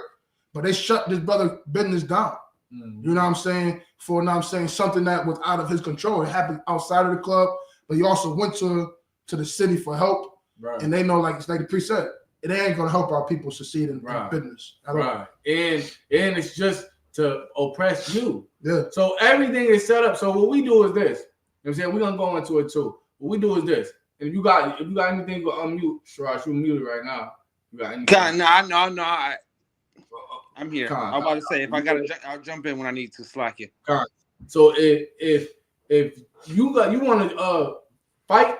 Speaker 7: But they shut this brother business down. Mm-hmm. You know what I'm saying? For, you know what I'm saying, something that was out of his control. It happened outside of the club, but he also went to the city for help. Right. And they know, like the priest said, it ain't going to help our people succeed in business at all. Right. And it's just to oppress you. Yeah. So everything is set up. So what we do is this. You know what I'm saying? We're going to go into it too. What we do is this. And if you got anything to unmute, Sharaj, you muted right now. You got anything?
Speaker 9: No. I'm here. I'm about to say, if I gotta, I'll jump in when I need to. Slack it.
Speaker 7: So if you want to fight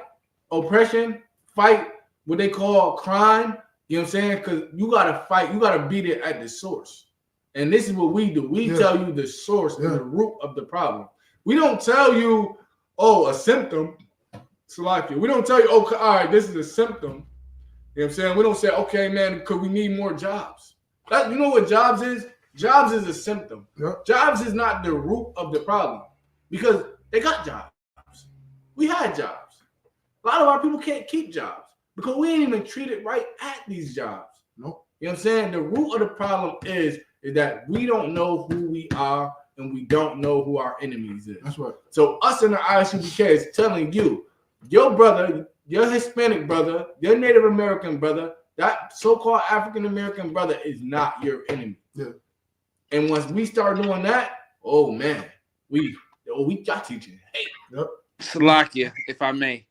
Speaker 7: oppression, fight what they call crime, you know what I'm saying? Because you gotta fight, you gotta beat it at the source. And this is what we do. We tell you the source and the root of the problem. We don't tell you, a symptom. Slack it. We don't tell you, all right, this is a symptom. You know what I'm saying? We don't say, okay, man, because we need more jobs. You know what jobs is? Jobs is a symptom. Yep. Jobs is not the root of the problem because they got jobs. We had jobs. A lot of our people can't keep jobs because we ain't even treated right at these jobs. Nope. You know what I'm saying? The root of the problem is that we don't know who we are and we don't know who our enemies is.
Speaker 8: That's right.
Speaker 7: So us in the ISUPK is telling you, your brother, your Hispanic brother, your Native American brother, that so-called African American brother is not your enemy.
Speaker 8: Yeah.
Speaker 7: And once we start doing that, oh man, we got teaching. Hey,
Speaker 8: yep.
Speaker 9: Salakia, if I may.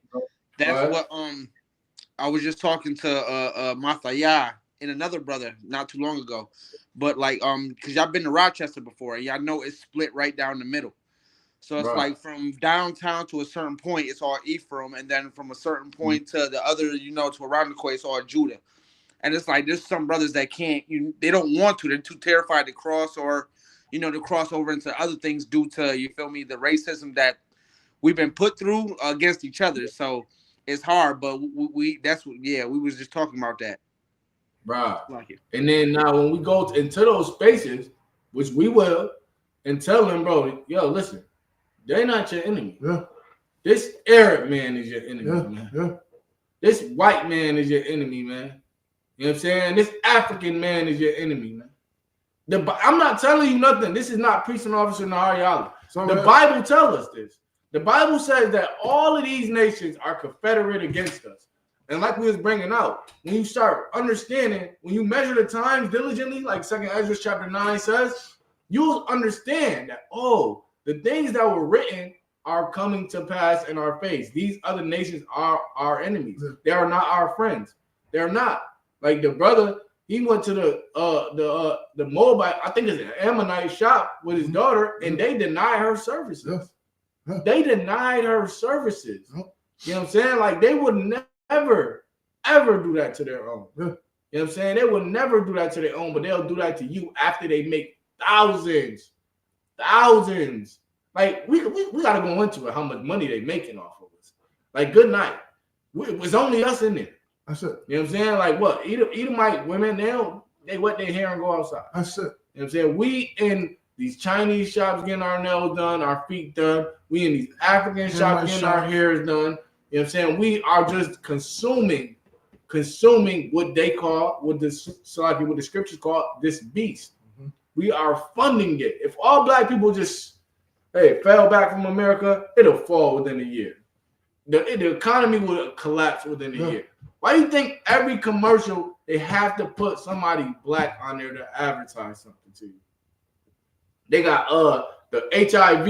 Speaker 9: That's
Speaker 7: what
Speaker 9: I was just talking to Mathaya and another brother not too long ago. But like because y'all been to Rochester before and y'all know it's split right down the middle. So it's like from downtown to a certain point, it's all Ephraim, and then from a certain point to the other, to around the quay, it's all Judah. And it's like there's some brothers that can't, they don't want to, they're too terrified to cross or, to cross over into other things due to, you feel me, the racism that we've been put through against each other. So it's hard, but we was just talking about that.
Speaker 7: Right.
Speaker 9: Like it.
Speaker 7: And then now when we go into those spaces, which we will, and tell them, bro, yo, listen, they're not your enemy.
Speaker 8: Yeah.
Speaker 7: This Arab man is your enemy, man.
Speaker 8: Yeah.
Speaker 7: This white man is your enemy, man. You know what I'm saying? This African man is your enemy, man. I'm not telling you nothing. This is not preaching officer Nahariala. The Bible tells us this. The Bible says that all of these nations are confederate against us. And like we was bringing out, when you start understanding, when you measure the times diligently, like 2nd Ezra chapter 9 says, you'll understand that, the things that were written are coming to pass in our face. These other nations are our enemies. They are not our friends. They're not. Like the brother, he went to the Moabite, I think it's an Ammonite shop with his daughter, and they denied her services.
Speaker 8: Yeah.
Speaker 7: They denied her services. You know what I'm saying? Like they would never, ever do that to their own.
Speaker 8: Yeah.
Speaker 7: You know what I'm saying? They would never do that to their own, but they'll do that to you after they make thousands. Like we gotta go into it, how much money they making off of us. Like good night. It was only us in there.
Speaker 8: That's it.
Speaker 7: You know what I'm saying? Like what? Edomite women, they wet their hair and go outside.
Speaker 8: That's it.
Speaker 7: You know what I'm saying? We in these Chinese shops getting our nails done, our feet done. We in these African shops getting our hairs done. You know what I'm saying? We are just consuming what they call, what the scriptures call this beast. Mm-hmm. We are funding it. If all black people just fell back from America, it'll fall within a year. The economy will collapse within a year. Why do you think every commercial they have to put somebody black on there to advertise something to you? They got the HIV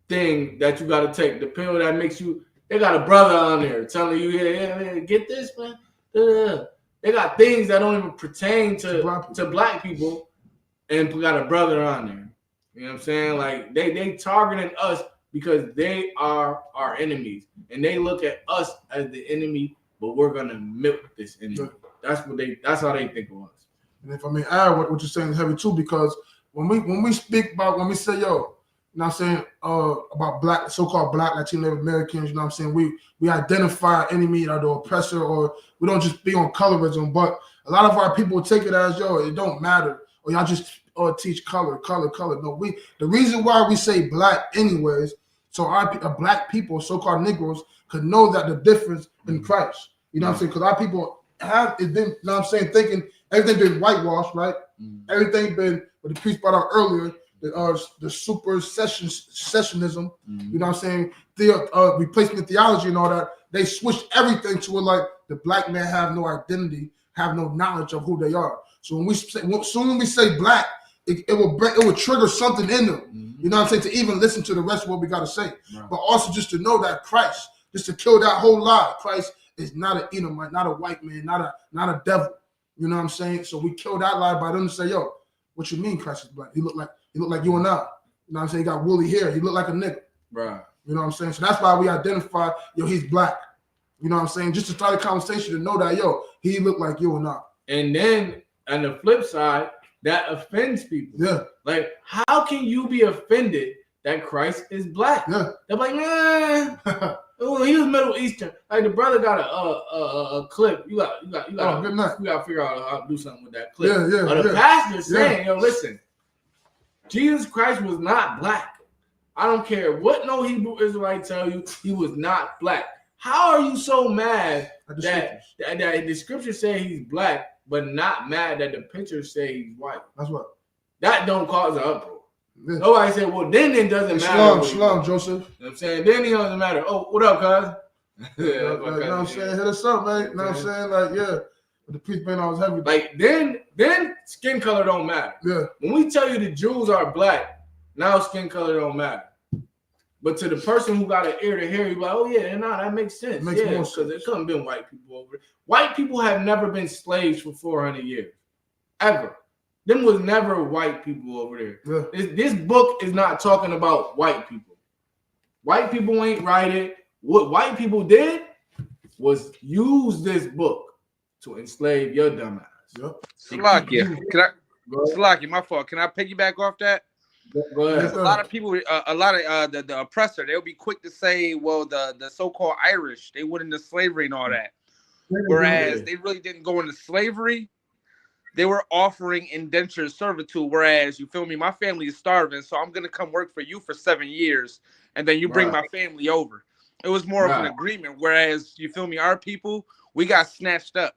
Speaker 7: thing that you got to take, the pill that makes you. They got a brother on there telling you, yeah, get this, man. They got things that don't even pertain to black people, and we got a brother on there. You know what I'm saying? Like they targeting us because they are our enemies, and they look at us as the enemy, but we're gonna milk this enemy. That's how they think of us.
Speaker 8: And if I may add what you're saying is heavy too, because when we speak about, when we say, yo, you know what I'm saying, about black, so-called black Latino Americans, you know what I'm saying, we identify our enemy, the oppressor, or we don't just be on colorism, but a lot of our people take it as, yo, it don't matter, or y'all just teach color. No, the reason why we say black anyways, so our black people, so-called Negroes, could know that the difference in Christ. You know what I'm saying? Because our people have it been, you know what I'm saying, thinking everything been whitewashed, right? Everything been, what the priest brought out earlier, the supersessionism, you know what I'm saying, replacement theology and all that. They switched everything to it like the black man have no identity, have no knowledge of who they are. So when we say black, it will trigger something in them. You know what I'm saying, to even listen to the rest of what we got to say. Right. But also just to know that Christ, just to kill that whole lie, Christ is not an Edomite, not a white man, not a devil. You know what I'm saying? So we kill that lie by them to say, yo, what you mean Christ is black? He look like you and I. You know what I'm saying? He got woolly hair. He look like a nigga. Right. You know what I'm saying? So that's why we identify, yo, he's black. You know what I'm saying? Just to start a conversation to know that, yo, he look like you and I. And then on the flip side, that offends people. Yeah. Like, how can you be offended that Christ is black? Yeah. They're like, man, he was Middle Eastern. Like the brother got a clip. You got good night. You got to figure out how to do something with that clip. Yeah. But the pastor's saying, yo, listen, Jesus Christ was not black. I don't care what no Hebrew Israelite tell you, he was not black. How are you so mad that the scripture say he's black,
Speaker 7: but not mad that the picture say he's white.
Speaker 8: That's what.
Speaker 7: That don't cause an uproar.
Speaker 8: Yeah.
Speaker 7: Nobody said, well, then it doesn't matter.
Speaker 8: Shalom, Joseph.
Speaker 7: You know what I'm saying? Then it doesn't matter. Oh, what up, cuz?
Speaker 8: You know what I'm saying? Hit us up, man. You know what I'm saying? Like, yeah. But the peace been always heavy.
Speaker 7: Like, then skin color don't matter.
Speaker 8: Yeah.
Speaker 7: When we tell you the Jews are black, now skin color don't matter. But to the person who got an ear to hear, you like, oh yeah, nah, that makes sense.
Speaker 8: Makes more
Speaker 7: because
Speaker 8: sense.
Speaker 7: there couldn't have been white people over there. White people have never been slaves for 400 years, ever. Them was never white people over there.
Speaker 8: Yeah.
Speaker 7: This book is not talking about white people. White people ain't write it. What white people did was use this book to enslave your dumb ass.
Speaker 8: Yep.
Speaker 9: Salakia, Salakia, my fault. Can I piggyback off that?
Speaker 7: Go ahead.
Speaker 9: A lot of people, the oppressor, they'll be quick to say, well, the so-called Irish, they went into slavery and all that. Whereas they really didn't go into slavery. They were offering indentured servitude. Whereas, you feel me, my family is starving, so I'm going to come work for you for 7 years, and then you bring my family over. It was more of an agreement. Whereas, you feel me, our people, we got snatched up.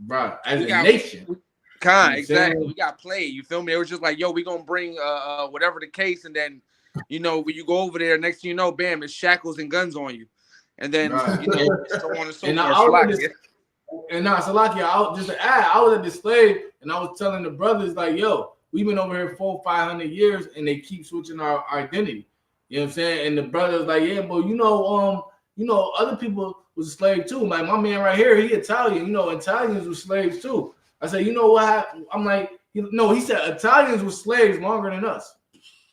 Speaker 7: Right. As a nation.
Speaker 9: Exactly. We got played. You feel me? It was just like, yo, we gonna bring whatever the case, and then when you go over there, next thing you know, bam, it's shackles and guns on you, and then so on and so forth.
Speaker 7: And now, Salakia, I was at the slave, and I was telling the brothers like, yo, we've been over here 400-500 years, and they keep switching our identity. You know what I'm saying? And the brother was like, yeah, but other people was a slave too. Like my man right here, he Italian. Italians were slaves too. I said, you know what happened? I'm like, no, he said Italians were slaves longer than us.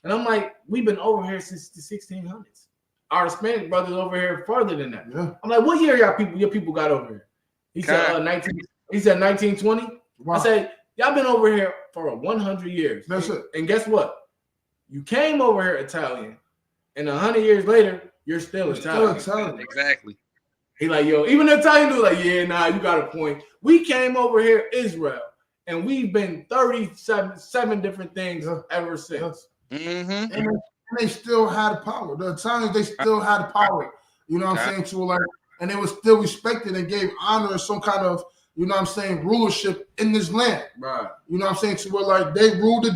Speaker 7: And I'm like, we've been over here since the 1600s. Our Hispanic brothers over here further than that. Yeah. I'm like, what year your people got over here? He said 1920. Wow. I said, y'all been over here for 100 years.
Speaker 8: That's it.
Speaker 7: And guess what? You came over here Italian, and 100 years later, you're still Italian.
Speaker 9: Exactly.
Speaker 7: He like, yo, even the Italian dude like, yeah, nah, you got a point. We came over here, Israel, and we've been 37 different things ever since.
Speaker 9: Mm-hmm.
Speaker 8: And they still had power. The Italians, they still had power. You know what I'm saying? To like, and they were still respected and gave honor and some kind of, you know what I'm saying, rulership in this land.
Speaker 7: Right.
Speaker 8: You know what I'm saying? To where like they ruled the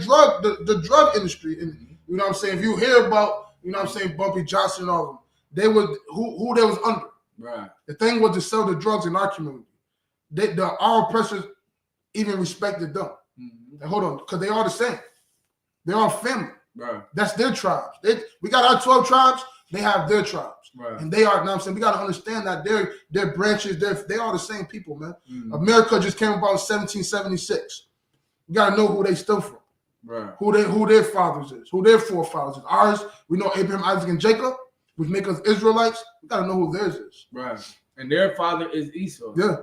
Speaker 8: drug industry. And you know what I'm saying? If you hear about, you know what I'm saying, Bumpy Johnson and all of them, they were who they was under.
Speaker 7: Right.
Speaker 8: The thing was to sell the drugs in our community. Our oppressors even respected them. Mm-hmm. And hold on, because they are the same. They're all family.
Speaker 7: Right.
Speaker 8: That's their tribes. We got our 12 tribes. They have their tribes.
Speaker 7: Right.
Speaker 8: And they are, you know what I'm saying? We got to understand that their branches, they are the same people, man.
Speaker 7: Mm-hmm.
Speaker 8: America just came about in 1776. You got to know who they stem from.
Speaker 7: Right.
Speaker 8: Who their fathers is, who their forefathers is. Ours, we know Abraham, Isaac, and Jacob, which make us Israelites. We got to know who theirs is.
Speaker 7: Right. And their father is Esau.
Speaker 8: Yeah.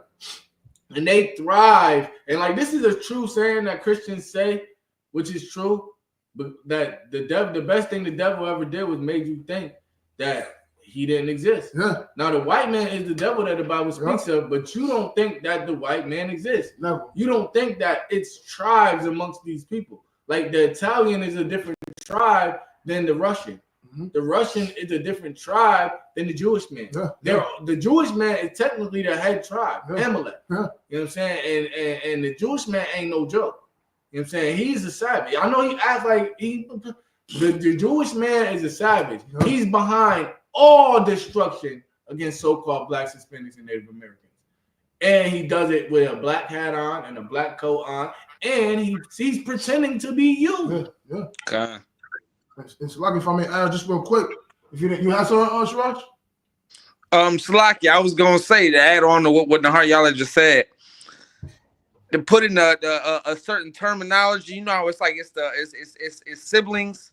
Speaker 7: And they thrive. And like, this is a true saying that Christians say, which is true, but that the best thing the devil ever did was made you think that he didn't exist.
Speaker 8: Yeah.
Speaker 7: Now the white man is the devil that the Bible speaks of, but you don't think that the white man exists.
Speaker 8: No.
Speaker 7: You don't think that it's tribes amongst these people. Like the Italian is a different tribe than the Russian. Mm-hmm. The Russian is a different tribe than the Jewish man. Yeah. The Jewish man is technically the head tribe, Amalek. Yeah. You know what I'm saying? And the Jewish man ain't no joke. You know what I'm saying? He's a savage. I know he acts like the Jewish man is a savage. Yeah. He's behind all destruction against so-called blacks, Hispanics, and Native Americans. And he does it with a black hat on and a black coat on. And he's pretending to be you.
Speaker 8: Yeah.
Speaker 9: Okay.
Speaker 8: It's lucky if I may add just real quick. If you have some, Siraj?
Speaker 9: Salaki, I was gonna say to add on to what Nahar Yala just said. To put in a certain terminology, you know how it's like it's siblings,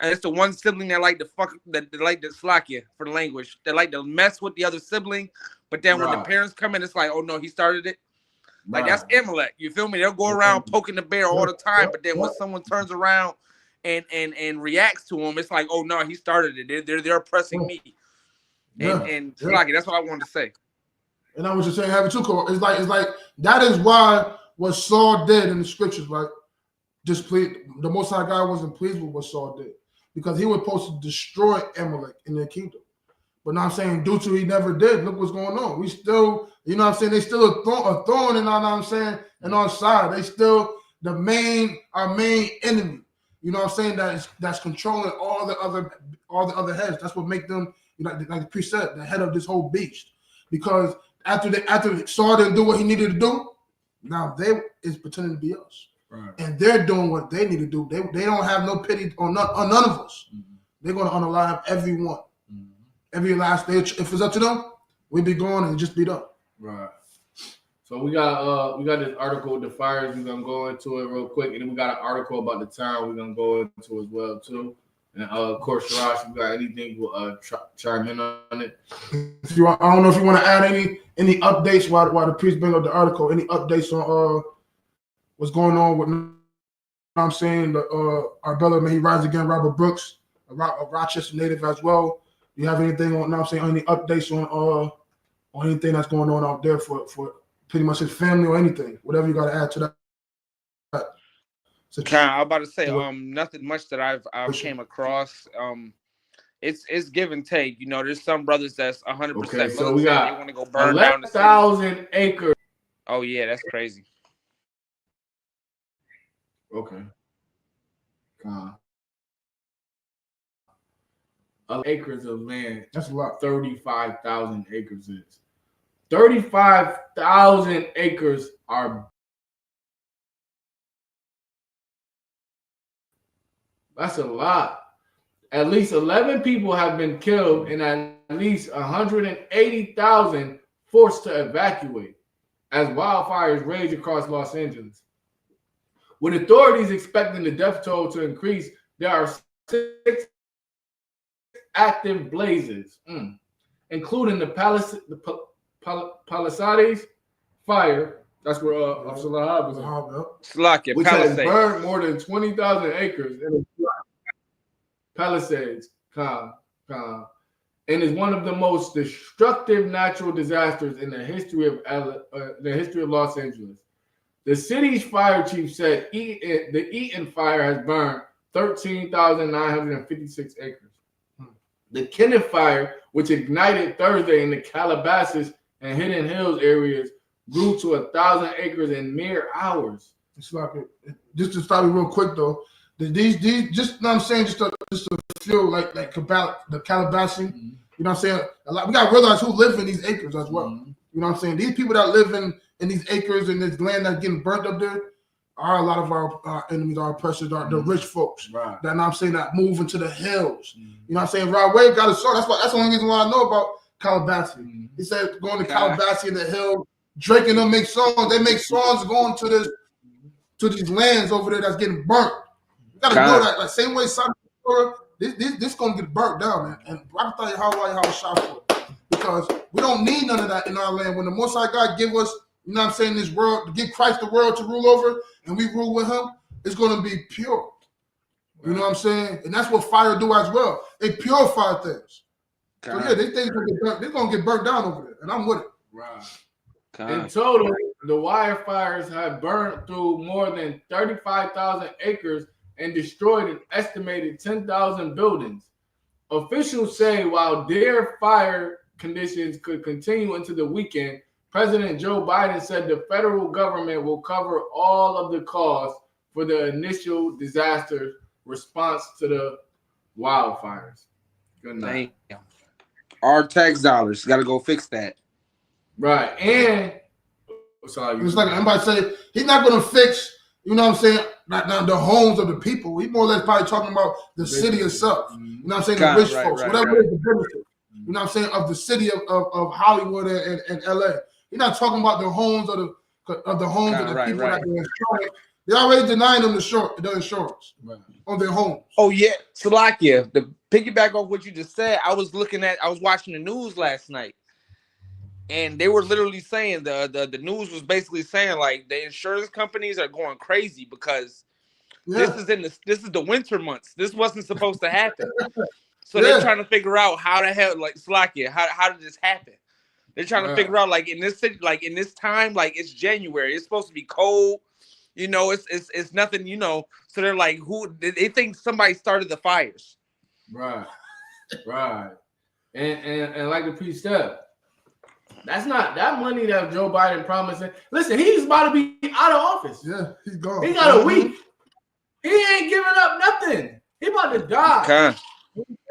Speaker 9: and it's the one sibling that like to Salakia for the language. They like to mess with the other sibling, but then when the parents come in, it's like, oh no, he started it. Like that's Amalek. You feel me? They'll go around poking the bear all the time, but then when someone turns around and reacts to him, it's like, oh no, he started it. They're oppressing me. And Salaki, that's what I wanted to say.
Speaker 8: And I was just saying, having two core. It's like that is why what Saul did in the scriptures, right? Displeased. The Most High God wasn't pleased with what Saul did because he was supposed to destroy Amalek in their kingdom. But now I'm saying, due to he never did, look what's going on. We still You know what I'm saying? They still a thorn in, you know what I'm saying, and on side. They still our main enemy. You know what I'm saying? That's controlling all the other heads. That's what make them, like the priest said, the head of this whole beast. Because after Saul didn't do what he needed to do, now they is pretending to be us. Right. And they're doing what they need to do. They don't have no pity on none of us. Mm-hmm. They're going to unalive everyone. Mm-hmm. Every last day. If it's up to them, we'd be going and just beat up. Right. So we got this article with the fires. We're gonna go into it real quick, and then we got an article about the town we're gonna go into as well too. And of course, Sharash, you got anything we'll chime in on it. I don't know if you want to add any updates while the priest bring up the article. Any updates on what's going on with? I'm saying our brother, may he rise again, Robert Brooks, a Rochester native as well. Do you have anything on? I'm saying any updates on anything that's going on out there for pretty much his family or anything, whatever you got to add to that. So,
Speaker 9: I was about to say, nothing much that I've came across. It's give and take. You know, there's some brothers that's 100%.
Speaker 7: Okay, so we got
Speaker 9: they want to go burn down the
Speaker 7: 11,000 acres.
Speaker 9: Oh yeah, that's crazy.
Speaker 7: Okay. Acres of land.
Speaker 8: That's a lot.
Speaker 7: 35,000 acres is. 35,000 acres are. That's a lot. At least 11 people have been killed and at least 180,000 forced to evacuate as wildfires rage across Los Angeles. With authorities expecting the death toll to increase, there are 6 active blazes, including the Palisades fire. That's where Officer Lahab was at. Which has burned more than 20,000 acres in Palisades, and is one of the most destructive natural disasters in the history of Los Angeles. The city's fire chief said the Eaton fire has burned 13,956 acres. The Kenneth fire, which ignited Thursday in the Calabasas and Hidden Hills areas, grew to 1,000 acres in mere hours.
Speaker 8: It's like just to stop you real quick though. These just, you know what I'm saying, just to feel like the Calabasas. Mm-hmm. You know what I'm saying? We got to realize who live in these acres as well. Mm-hmm. You know what I'm saying? These people that live in these acres and this land that's getting burnt up there are a lot of our enemies, our oppressors, the rich folks. Right. That, you know what I'm saying, that move into the hills. Mm-hmm. You know what I'm saying? Rod Wave got a song. That's the only reason why I know about Calabasas. Mm-hmm. He said going to Calabasas in the hill. Drake and them make songs. They make songs going to these lands over there that's getting burnt. You gotta know that. Like same way South Florida, this gonna get burnt down, man. And I can tell you how I shot for it. Because we don't need none of that in our land. When the Most High God give us, you know what I'm saying, this world, to give Christ the world to rule over, and we rule with him, it's gonna be pure. You know what I'm saying? And that's what fire do as well. They purify things. So yeah, these things they're gonna get burnt down over there, and I'm with it.
Speaker 7: Right. In total, the wildfires have burned through more than 35,000 acres and destroyed an estimated 10,000 buildings. Officials say while their fire conditions could continue into the weekend, President Joe Biden said the federal government will cover all of the costs for the initial disaster response to the wildfires. Good night.
Speaker 9: Our tax dollars got to go fix that.
Speaker 7: Right, and
Speaker 8: it's like everybody say he's not going to fix, you know what I'm saying, not the homes of the people. He more or less probably talking about the city itself. Mm-hmm. You know what I'm saying, the rich folks, whatever is the benefit. You know what I'm saying, of the city of Hollywood and LA. He's not talking about the homes of the homes of the people that they're insuring. They're already denying them the insurance on their homes.
Speaker 9: Oh yeah, Salakia. To piggyback off what you just said, I was watching the news last night. And they were literally saying the news was basically saying like the insurance companies are going crazy because this is the winter months. This wasn't supposed to happen. So they're trying to figure out how the hell, like Slakia, how did this happen? They're trying to figure out like in this city, like in this time, like it's January. It's supposed to be cold, you know, it's nothing, you know. So they're like, they think somebody started the fires.
Speaker 7: Right. And like the priest said, That's not that money that Joe Biden promised. Listen, he's about to be out of office.
Speaker 8: Yeah, he's gone.
Speaker 7: He got a week. He ain't giving up nothing. He about to die.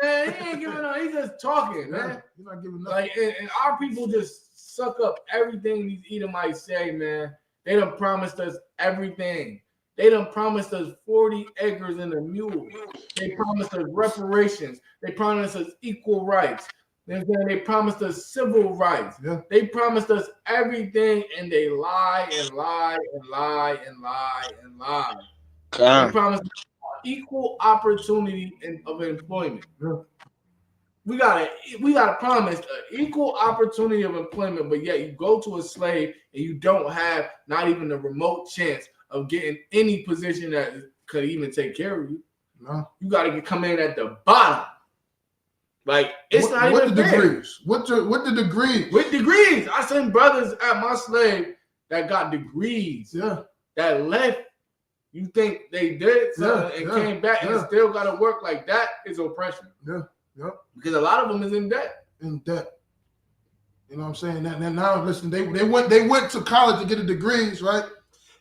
Speaker 7: Man, he ain't giving up. He's just talking, man.
Speaker 8: He's not giving up.
Speaker 7: Like, and our people just suck up everything these Edomites say, man. They done promised us everything. They done promised us 40 acres and a mule. They promised us reparations. They promised us equal rights. They promised us civil rights.
Speaker 8: Yeah.
Speaker 7: They promised us everything, and they lie and lie and lie and lie and lie. They promised us equal opportunity of employment.
Speaker 8: Yeah.
Speaker 7: We gotta promise an equal opportunity of employment, but yet you go to a slave and you don't have not even a remote chance of getting any position that could even take care of you.
Speaker 8: No.
Speaker 7: You gotta come in at the bottom. Like it's not even
Speaker 8: what the
Speaker 7: fair.
Speaker 8: degrees? What the degrees?
Speaker 7: With degrees. I seen brothers at my slave that got degrees.
Speaker 8: Yeah.
Speaker 7: That left. You think they did something and came back and still gotta work like that is oppression.
Speaker 8: Yeah. Yep.
Speaker 7: Because a lot of them is in debt.
Speaker 8: In debt. You know what I'm saying? Now listen, they went to college to get the degrees, right?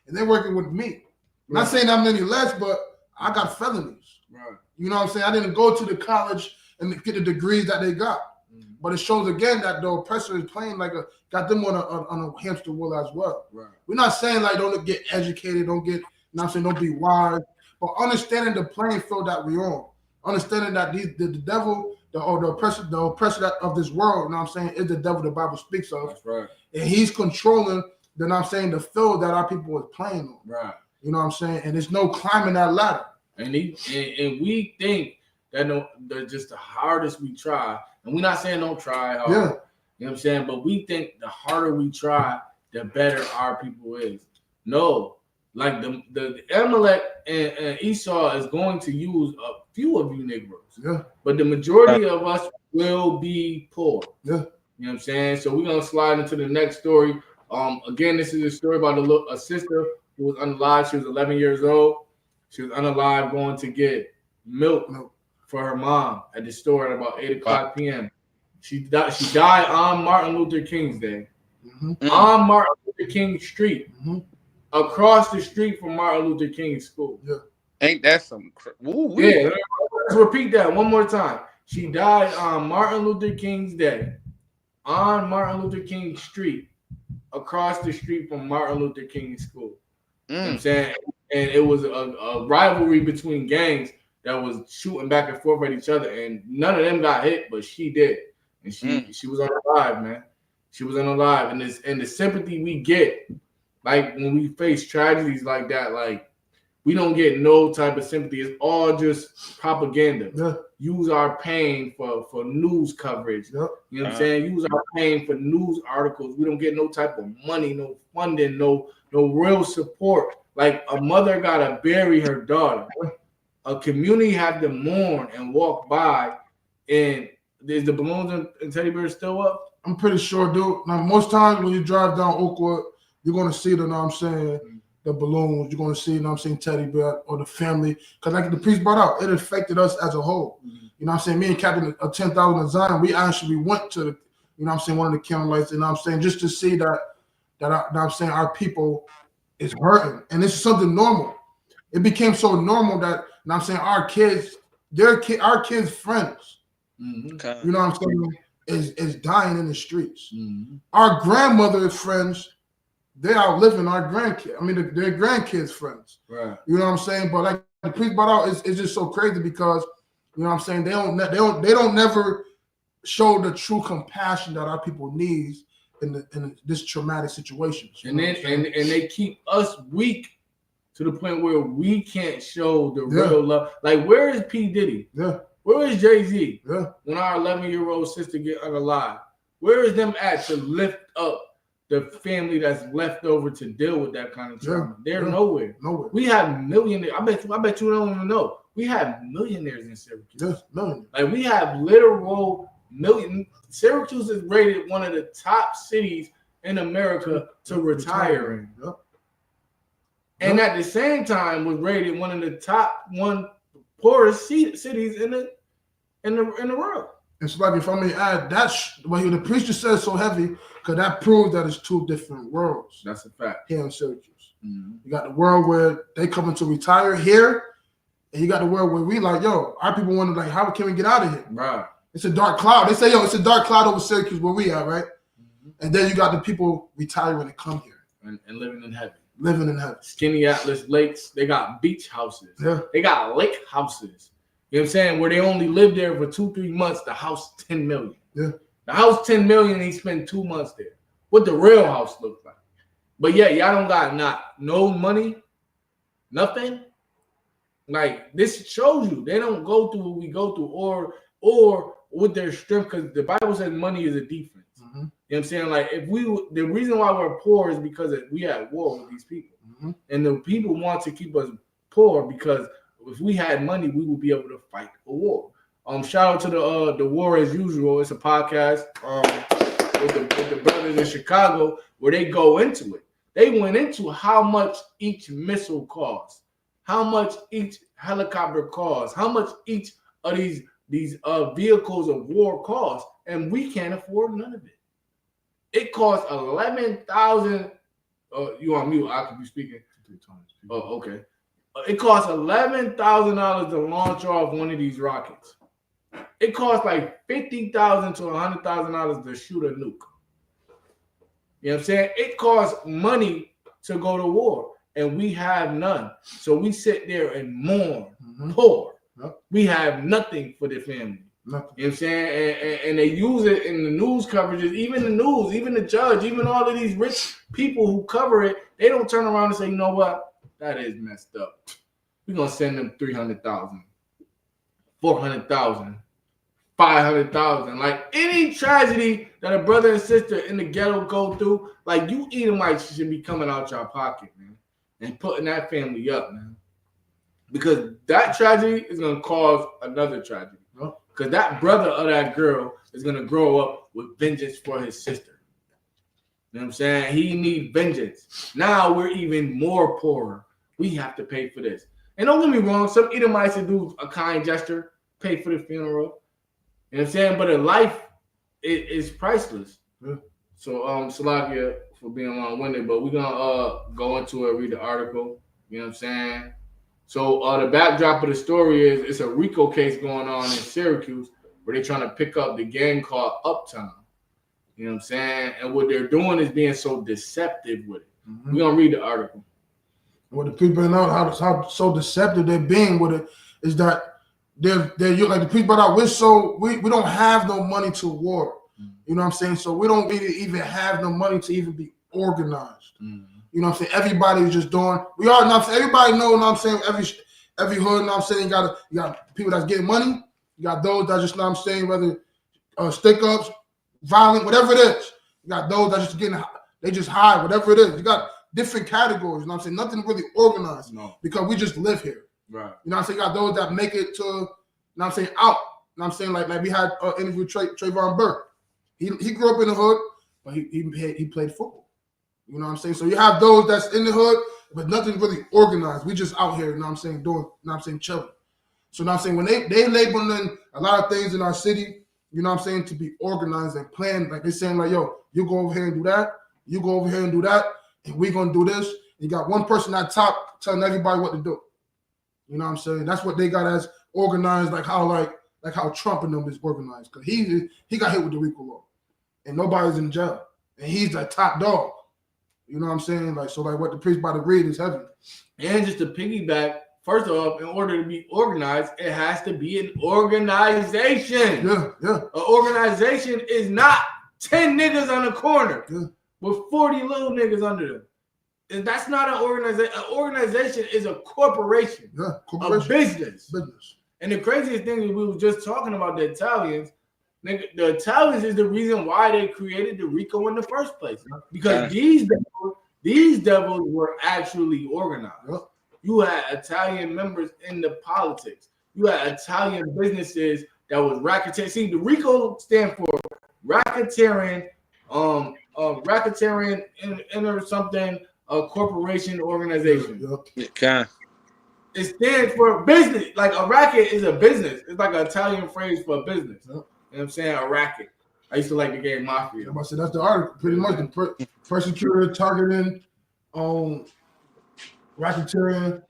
Speaker 8: And they're working with me.
Speaker 7: Right.
Speaker 8: Not saying I'm any less, but I got felonies.
Speaker 7: Right.
Speaker 8: You know what I'm saying? I didn't go to the college and get the degrees that they got. Mm-hmm. But it shows again that the oppressor is playing got them on a hamster wheel as well.
Speaker 7: Right.
Speaker 8: We're not saying don't get educated, don't be wise, but understanding the playing field that we're on. Understanding that the devil, the oppressor of this world, you know what I'm saying, is the devil the Bible speaks of.
Speaker 7: That's right.
Speaker 8: And he's controlling, you know what I'm saying, the field that our people is playing on.
Speaker 7: Right.
Speaker 8: You know what I'm saying? And there's no climbing that ladder.
Speaker 7: And we think that just the hardest we try, and we're not saying don't try hard.
Speaker 8: Yeah.
Speaker 7: You know what I'm saying? But we think the harder we try, the better our people is. No. Like the Amalek and Esau is going to use a few of you Negroes.
Speaker 8: Yeah.
Speaker 7: But the majority of us will be poor.
Speaker 8: Yeah.
Speaker 7: You know what I'm saying? So we're gonna slide into the next story. Again, this is a story about a sister who was unalive. She was 11 years old. She was unalive going to get milk for her mom at the store at about 8:00 p.m. She died on Martin Luther King's Day. Mm-hmm. On Martin Luther King Street. Mm-hmm. Across the street from Martin Luther King's school.
Speaker 8: Yeah.
Speaker 9: Ain't that some?
Speaker 7: Yeah. Let's repeat that one more time. She died on Martin Luther King's Day. On Martin Luther King Street. Across the street from Martin Luther King's school. You know what I'm saying? And it was a rivalry between gangs that was shooting back and forth at each other. And none of them got hit, but she did. And she was unalive, man. She was unalive. And the sympathy we get, like when we face tragedies like that, like we don't get no type of sympathy. It's all just propaganda.
Speaker 8: Yeah.
Speaker 7: Use our pain for news coverage.
Speaker 8: Yep.
Speaker 7: You know what I'm saying? Use our pain for news articles. We don't get no type of money, no funding, no real support. Like a mother gotta bury her daughter. A community have to mourn and walk by. And is the balloons and teddy bears still up?
Speaker 8: I'm pretty sure, dude. Now, most times when you drive down Oakwood, you're going to see the, you know what I'm saying, the balloons. You're going to see, you know what I'm saying, teddy bear or the family. Because like the priest brought out, it affected us as a whole. Mm-hmm. You know what I'm saying? Me and Captain 10,000 of Zion, we actually went to, you know what I'm saying, one of the candlelights, you know what I'm saying, just to see that you know what I'm saying, our people is hurting. And this is something normal. It became so normal that, you know what I'm saying, our kids, our kids' friends,
Speaker 7: mm-hmm.
Speaker 8: you know what I'm saying, is dying in the streets. Mm-hmm. Our grandmother's friends, they outliving our grandkids. I mean, their grandkids' friends.
Speaker 7: Right.
Speaker 8: You know what I'm saying? But like the priest brought out, it's just so crazy because, you know what I'm saying, they don't never show the true compassion that our people needs in this traumatic situation.
Speaker 7: And then and they keep us weak to the point where we can't show the real love. Like, where is P. Diddy?
Speaker 8: Yeah.
Speaker 7: Where is Jay-Z?
Speaker 8: Yeah. When
Speaker 7: our 11-year-old sister get unalive? Where is them at to lift up the family that's left over to deal with that kind of trauma? They're nowhere.
Speaker 8: Nowhere.
Speaker 7: We have millionaires. I bet you don't even know. We have millionaires in Syracuse.
Speaker 8: Yes, millionaires.
Speaker 7: Like, we have literal million. Syracuse is rated one of the top cities in America to retire in. Yep. And at the same time was rated one of the top poorest cities in the world.
Speaker 8: It's like, if I may add, what the preacher says so heavy, because that proves that it's two different worlds.
Speaker 7: That's a fact.
Speaker 8: Here in Syracuse.
Speaker 7: Mm-hmm.
Speaker 8: You got the world where they coming to retire here, and you got the world where we like, yo, our people wonder, like, how can we get out of here?
Speaker 7: Right.
Speaker 8: It's a dark cloud. They say, yo, it's a dark cloud over Syracuse where we are, right? Mm-hmm. And then you got the people retiring and come here.
Speaker 7: And living in heaven.
Speaker 8: Living in heaven.
Speaker 7: Skinny Atlas Lakes, they got beach houses.
Speaker 8: Yeah.
Speaker 7: They got lake houses. You know what I'm saying? Where they only live there for 2-3 months, the house $10 million.
Speaker 8: Yeah.
Speaker 7: The house $10 million, he spent 2 months there. What the real house looks like. But yeah, y'all don't got no money, nothing. Like, this shows you they don't go through what we go through, or with their strength, because the Bible says money is a defense. Mm-hmm. You know what I'm saying? Like, the reason why we're poor is because we are at war with these people. Mm-hmm. And the people want to keep us poor because if we had money, we would be able to fight a war. Shout out to the War As Usual. It's a podcast with the brothers in Chicago where they go into it. They went into how much each missile costs, how much each helicopter costs, how much each of these vehicles of war costs, and we can't afford none of it. It costs $11,000. You on mute? I could be speaking. Oh, okay. It costs $11,000 to launch off one of these rockets. It costs like $50,000 to $100,000 to shoot a nuke. You know what I'm saying? It costs money to go to war, and we have none. So we sit there and mourn, poor. Yep. We have nothing for the family. Nothing. You know what I'm saying? And they use it in the news coverages, even the news, even the judge, even all of these rich people who cover it, they don't turn around and say, you know what? That is messed up. We're going to send them 300,000, 400,000, 500,000. Like, any tragedy that a brother and sister in the ghetto go through, like, you Edomites should be coming out your pocket, man, and putting that family up, man. Because that tragedy is going to cause another tragedy. Because that brother of that girl is going to grow up with vengeance for his sister. You know what I'm saying? He needs vengeance. Now we're even more poorer. We have to pay for this. And don't get me wrong, some Edomites will do a kind gesture, pay for the funeral. You know what I'm saying? But a life is priceless. Yeah. So, Salakia for being long-winded, but we're going to go into it, read the article. You know what I'm saying? So the backdrop of the story is it's a RICO case going on in Syracuse where they're trying to pick up the gang called Uptown. You know what I'm saying? And what they're doing is being so deceptive with it. Mm-hmm. We're going to read the article.
Speaker 8: What the people know how so deceptive they're being with it is that they're like the people that we don't have no money to war. Mm-hmm. You know what I'm saying? So we don't really even have no money to even be organized. Mm-hmm. You know what I'm saying? Everybody's just doing. We are not. Everybody know what I'm saying. Every hood. You know what I'm saying? You got people that's getting money. You got those that just, know what I'm saying, whether stick ups, violent, whatever it is. You got those that just getting. They just hide, whatever it is. You got different categories. You know what I'm saying? Nothing really organized. No. Because we just live here. Right. You know what I'm saying? You got those that make it to. You know what I'm saying? Out. You know what I'm saying? Like we had interview Trayvon Burke. He grew up in the hood, but he played football. You know what I'm saying? So you have those that's in the hood, but nothing really organized. We just out here, you know what I'm saying, doing, you know what I'm saying, chilling. So you know what I'm saying, when they labeling a lot of things in our city, you know what I'm saying, to be organized and planned, like they're saying like, yo, you go over here and do that, you go over here and do that, and we're going to do this. You got one person at top telling everybody what to do. You know what I'm saying? That's what they got as organized, like how Trump and them is organized. Because he got hit with the RICO law, and nobody's in jail. And he's the top dog. You know what I'm saying? Like, so like what the priest about to read is heavy.
Speaker 7: And just to piggyback, first off, in order to be organized, it has to be an organization. Yeah. An organization is not 10 niggas on the corner with 40 little niggas under them. And that's not an organization. An organization is a corporation. Yeah, corporation. A business. And the craziest thing is we were just talking about the Italians. Nigga, the Italians is the reason why they created the RICO in the first place. Because these devils were actually organized. Yep. You had Italian members in the politics. You had Italian businesses that was racketeering. See, the RICO stand for racketeering, racketeering or something, a corporation organization.
Speaker 9: Okay.
Speaker 7: It stands for business. Like a racket is a business. It's like an Italian phrase for a business. Yep. You know what I'm saying? A racket. I used to like the game Mafia.
Speaker 8: I said that's the article. Pretty much the persecutor targeting racketeering.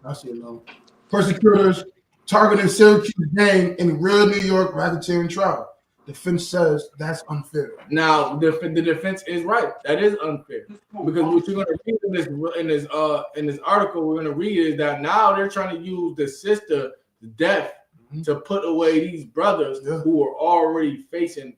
Speaker 8: I see it now. Persecutors targeting Syracuse gang in real New York racketeering trial. Defense says that's unfair.
Speaker 7: Now the defense is right. That is unfair because what you're going to read in this article we're going to read is that now they're trying to use the sister death to put away these brothers who are already facing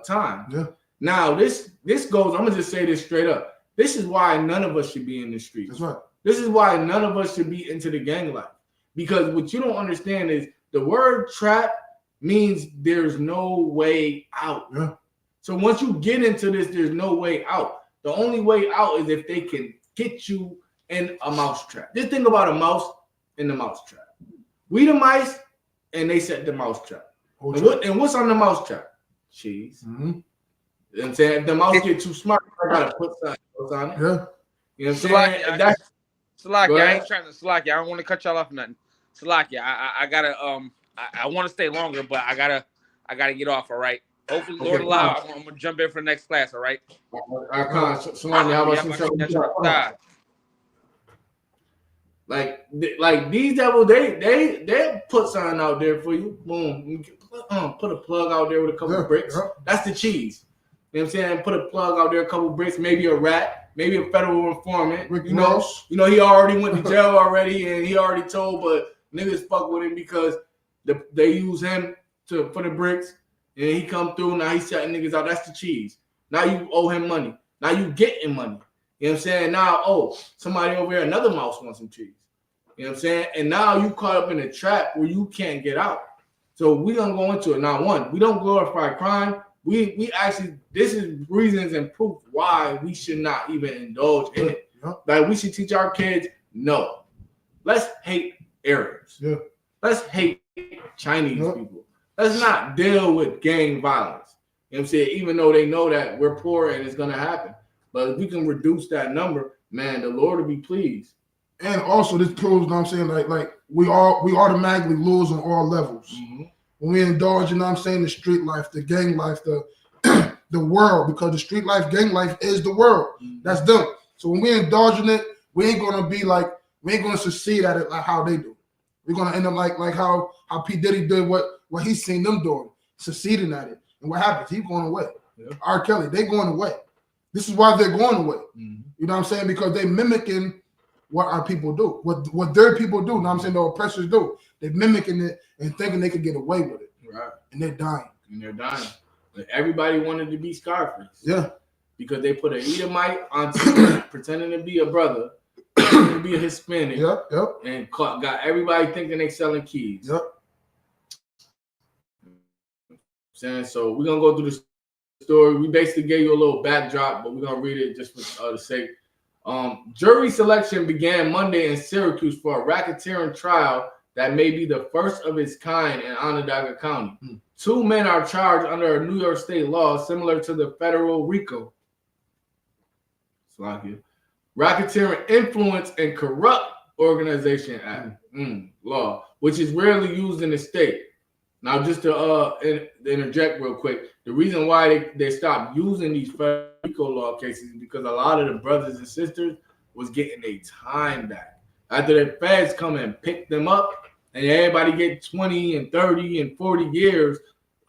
Speaker 7: time.
Speaker 8: Yeah.
Speaker 7: Now this goes. I'm gonna just say this straight up. This is why none of us should be in the streets.
Speaker 8: That's right.
Speaker 7: This is why none of us should be into the gang life because what you don't understand is the word trap means there's no way out.
Speaker 8: Yeah.
Speaker 7: So once you get into this, there's no way out. The only way out is if they can get you in a mouse trap. Just think about a mouse in the mouse trap. We the mice, and they set the mouse trap. And what's on the mouse trap? Cheese.
Speaker 8: Mm-hmm.
Speaker 7: You know what I'm saying? If the mouse get too smart, I gotta put something on it.
Speaker 8: Yeah.
Speaker 7: You know what I'm saying?
Speaker 9: Salakia, I ain't trying to Salakia. I don't want to cut y'all off or nothing. Salakia, I gotta I want to stay longer, but I gotta get off. All right. Hopefully, Lord allow, I'm gonna jump in for the next class. All right.
Speaker 7: Salami, how about like these devils, they put something out there for you. Boom, put a plug out there with a couple bricks. Yeah. That's the cheese. You know what I'm saying? Put a plug out there, a couple bricks, maybe a rat, maybe a federal informant. You know, he already went to jail already, and he already told, but niggas fuck with him because they use him for the bricks, and he come through. Now he's setting niggas out. That's the cheese. Now you owe him money. Now you getting money. You know what I'm saying? Now, somebody over here, another mouse wants some cheese. You know what I'm saying? And now you caught up in a trap where you can't get out. So we're going to go into it. Now, one, we don't glorify crime. We actually, this is reasons and proof why we should not even indulge in it. Like, we should teach our kids, no. Let's hate Arabs.
Speaker 8: Yeah.
Speaker 7: Let's hate Chinese people. Let's not deal with gang violence. You know what I'm saying? Even though they know that we're poor and it's going to happen. But if we can reduce that number, man, the Lord will be pleased.
Speaker 8: And also, this proves, you know what I'm saying, like we automatically lose on all levels. Mm-hmm. When we indulge, you know what I'm saying, the street life, the gang life, the world, because the street life, gang life is the world. Mm-hmm. That's them. So when we indulge in it, we ain't gonna succeed at it like how they do. We're gonna end up like how P. Diddy did what he's seen them doing, succeeding at it. And what happens? He's going away. Yeah. R. Kelly, they going away. This is why they're going away. Mm-hmm. You know what I'm saying? Because they mimicking what our people do, what their people do. You know what I'm saying? The oppressors do. They're mimicking it and thinking they could get away with it.
Speaker 7: Right.
Speaker 8: And they're dying.
Speaker 7: But everybody wanted to be Scarface.
Speaker 8: Yeah.
Speaker 7: Because they put an Edomite on TV pretending to be a brother, pretending to be a Hispanic.
Speaker 8: Yep.
Speaker 7: And got everybody thinking they selling keys.
Speaker 8: Yep.
Speaker 7: So we're going to go through the story. We basically gave you a little backdrop, but we're going to read it just for the sake. Jury selection began Monday in Syracuse for a racketeering trial that may be the first of its kind in Onondaga County. 2 men are charged under a New York state law similar to the federal RICO. Racketeering Influence and Corrupt Organization Act law, which is rarely used in the state. Now, just to interject real quick, the reason why they stopped using these federal RICO law cases is because a lot of the brothers and sisters was getting their time back. After the feds come and pick them up and everybody get 20 and 30 and 40 years,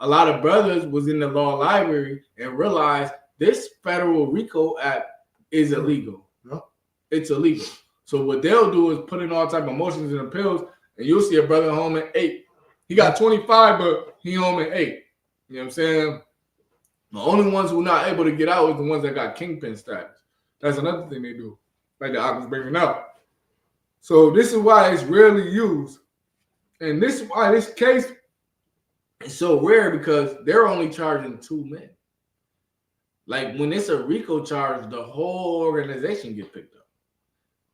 Speaker 7: a lot of brothers was in the law library and realized this federal RICO Act is illegal.
Speaker 8: Yep.
Speaker 7: It's illegal. So what they'll do is put in all type of motions and appeals, and you'll see a brother home at 8. He got 25, but he home at 8. You know what I'm saying? The only ones who are not able to get out is the ones that got kingpin status. That's another thing they do, like the I was bringing up. So this is why it's rarely used. And this is why this case is so rare, because they're only charging 2 men. Like when it's a RICO charge, the whole organization get picked up.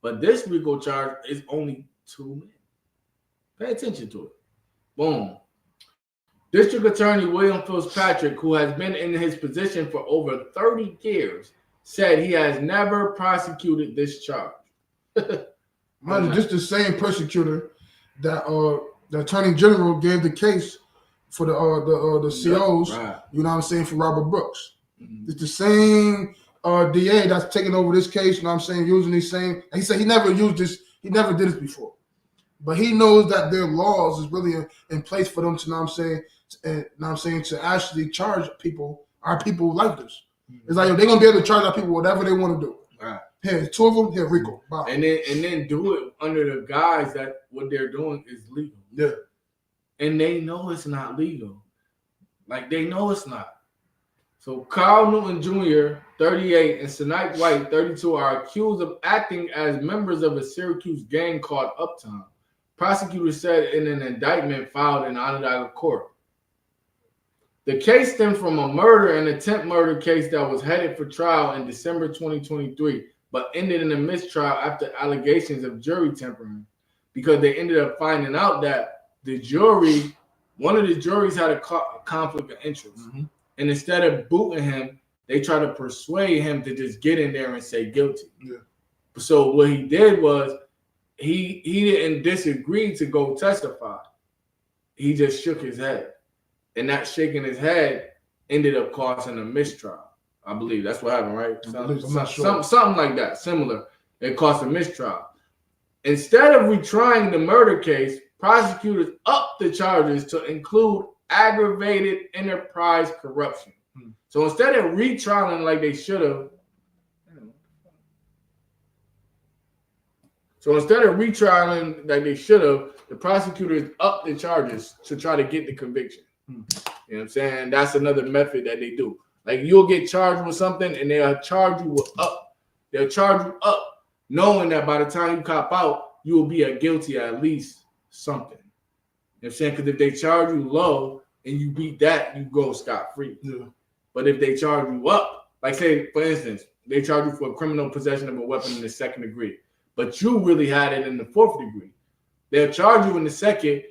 Speaker 7: But this RICO charge is only 2 men. Pay attention to it. Boom. District Attorney William Fitzpatrick, who has been in his position for over 30 years, said he has never prosecuted this charge.
Speaker 8: Man, just the same prosecutor that the Attorney General gave the case for the COs. Right. You know what I'm saying, for Robert Brooks. Mm-hmm. It's the same DA that's taking over this case. You know what I'm saying, using these same. And he said he never used this. He never did this before, but he knows that their laws is really in place for them to. Know what I'm saying, to actually charge our people like this. Mm-hmm. It's like they're gonna be able to charge our people whatever they want to do. Right. Here, two of them. Here, RICO. Bye.
Speaker 7: And then do it under the guise that what they're doing is legal.
Speaker 8: Yeah.
Speaker 7: And they know it's not legal. Like, they know it's not. So Carl Newton Jr., 38, and Sinite White, 32, are accused of acting as members of a Syracuse gang called Uptown. Prosecutors said in an indictment filed in Onondaga Court. The case stemmed from a murder and attempt murder case that was headed for trial in December 2023, but ended in a mistrial after allegations of jury tampering, because they ended up finding out that one of the juries had a conflict of interest. Mm-hmm. And instead of booting him, they tried to persuade him to just get in there and say guilty. Yeah. So what he did was he didn't disagree to go testify. He just shook his head. And that shaking his head ended up causing a mistrial. I believe that's what happened, right? Something like that, similar. It caused a mistrial. Instead of retrying the murder case, prosecutors upped the charges to include aggravated enterprise corruption. So instead of retrialing like they should have, the prosecutors upped the charges to try to get the conviction. You know what I'm saying? That's another method that they do. Like, you'll get charged with something and they'll charge you up. They'll charge you up, knowing that by the time you cop out, you will be guilty at least something. You know what I'm saying? Because if they charge you low and you beat that, you go scot-free. Yeah. But if they charge you up, like, say, for instance, they charge you for criminal possession of a weapon in the second degree, but you really had it in the fourth degree, they'll charge you in the second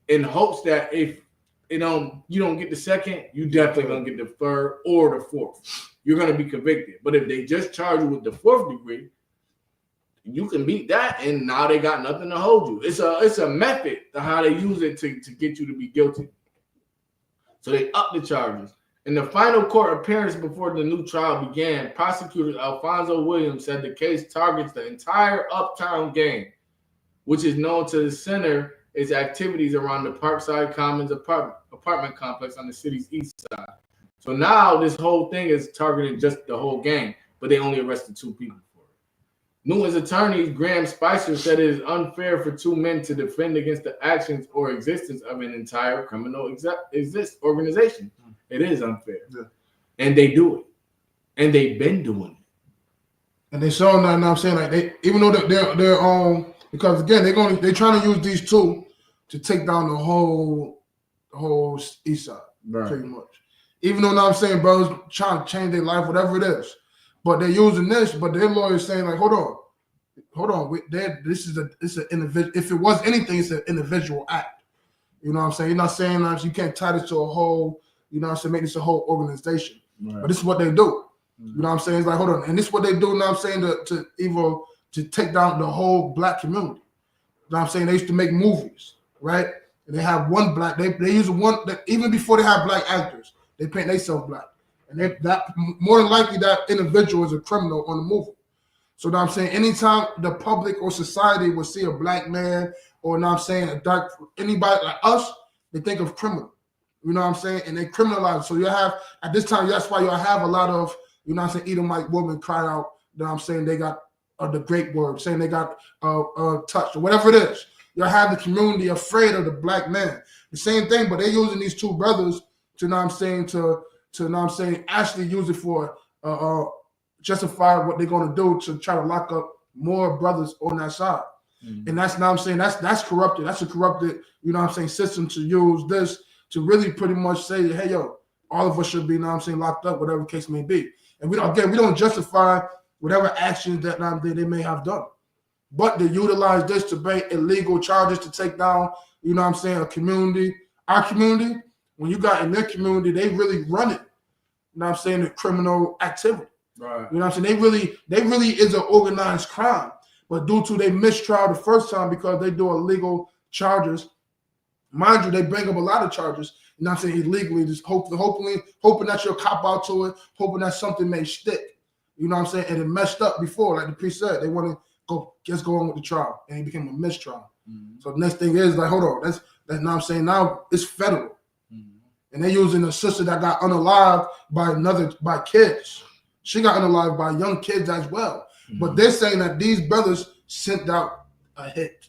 Speaker 7: in hopes that if you don't get the second, you definitely gonna get the third or the fourth. You're gonna be convicted. But if they just charge you with the fourth degree, you can beat that, and now they got nothing to hold you. It's a method to how they use it to get you to be guilty. So they up the charges. In the final court appearance before the new trial began, prosecutor Alfonso Williams said the case targets the entire Uptown gang, which is known to the center its activities around the Parkside Commons apartment complex on the city's east side. So now this whole thing is targeting just the whole gang, but they only arrested 2 people for it. Newton's attorney, Graham Spicer, said it is unfair for 2 men to defend against the actions or existence of an entire criminal organization. It is unfair. Yeah. And they do it. And they've been doing it.
Speaker 8: And they showing that, I'm saying, like, they, even though they're because again they're trying to use these 2 to take down the whole east side, right, pretty much. Even though, I'm saying, brothers trying to change their life, whatever it is, but they're using this. But their lawyers saying, like, hold on, this is an individual. If it was anything, it's an individual act. You know what I'm saying? You're not saying that you can't tie this to a whole. You know what I'm saying? Make this a whole organization. Right. But this is what they do. You know what I'm saying? It's like, hold on, and this is what they do. You know what I'm saying? To take down the whole black community. You know what I'm saying? They used to make movies, right? And they have one black, they use one, even before they have black actors, they paint themselves black. And that more than likely that individual is a criminal on the movie. So now I'm saying, anytime the public or society will see a black man, or now I'm saying a dark, anybody like us, they think of criminal. You know what I'm saying? And they criminalize. So you have, at this time, that's why you have a lot of, you know what I'm saying, Edomite women cry out, you know what I'm saying, they got the great word, saying they got touched, or whatever it is. You'll have the community afraid of the black man. The same thing, but they're using these 2 brothers to, know what I'm saying, to know what I'm saying, actually use it for justify what they're going to do to try to lock up more brothers on that side. Mm-hmm. And that's, now I'm saying, that's corrupted. That's a corrupted, you know what I'm saying, system to use this to really pretty much say, hey, yo, all of us should be, you know what I'm saying, locked up, whatever the case may be. And we don't justify whatever actions that they may have done. But they utilize this to bring illegal charges to take down, you know what I'm saying, a community. Our community, when you got in their community, they really run it. You know what I'm saying, the criminal activity. Right. You know what I'm saying? They really is an organized crime. But due to they mistrial the first time because they do illegal charges, mind you, they bring up a lot of charges. you know what I'm saying, illegally, just hoping that you'll cop out to it, hoping that something may stick. You know what I'm saying? And it messed up before, like the priest said, they want to just go on with the trial, and it became a mistrial. So the next thing is like, hold on, that's you know what I'm saying, now it's federal. And they're using a sister that got unalived by kids. She got unalived by young kids as well. But they're saying that these brothers sent out a hit.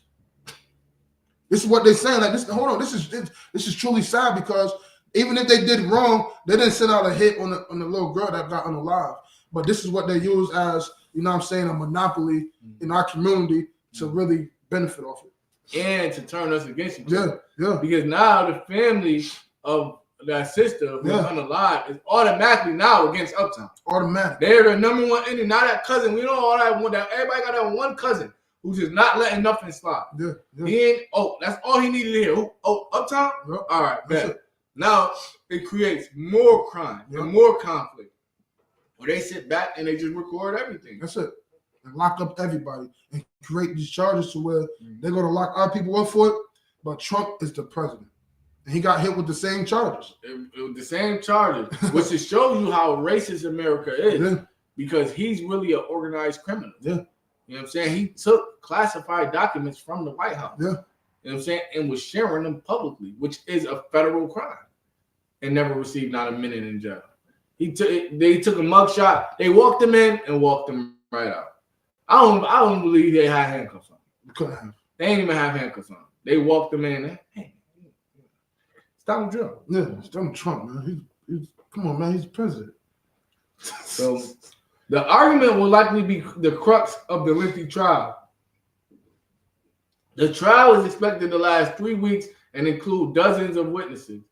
Speaker 8: This is what they're saying. Like this, hold on, this is truly sad, because even if they did wrong, they didn't send out a hit on the little girl that got unalived. But this is what they use as, you know what I'm saying, a monopoly in our community to really benefit off it.
Speaker 7: And to turn us against each
Speaker 8: other. Yeah.
Speaker 7: Because now the family of that sister who's unalive is automatically now against Uptown.
Speaker 8: Automatic.
Speaker 7: They're the number one enemy. Now that cousin, we know all that everybody got that one cousin who's just not letting nothing slide. He ain't, that's all he needed to hear. Uptown? All right, bet. Now it creates more crime and more conflict. Where they sit back and they just record everything.
Speaker 8: That's it. And lock up everybody and create these charges to where they're going to lock our people up for it. But Trump is the president. And he got hit with the same charges.
Speaker 7: The same charges, which just shows you how racist America is. Because he's really an organized criminal. You know what I'm saying? He took classified documents from the White House.
Speaker 8: You
Speaker 7: know what I'm saying? And was sharing them publicly, which is a federal crime. And never received not a minute in jail. They took a mugshot. They walked him in and walked him right out. I don't believe they had handcuffs on.
Speaker 8: Couldn't have.
Speaker 7: They ain't even have handcuffs on. They walked him in. Hey, it's Donald Trump.
Speaker 8: Yeah, it's Donald Trump, man. He's come on, man. He's the president.
Speaker 7: So the argument will likely be the crux of the lengthy trial. The trial is expected to last 3 weeks and include dozens of witnesses.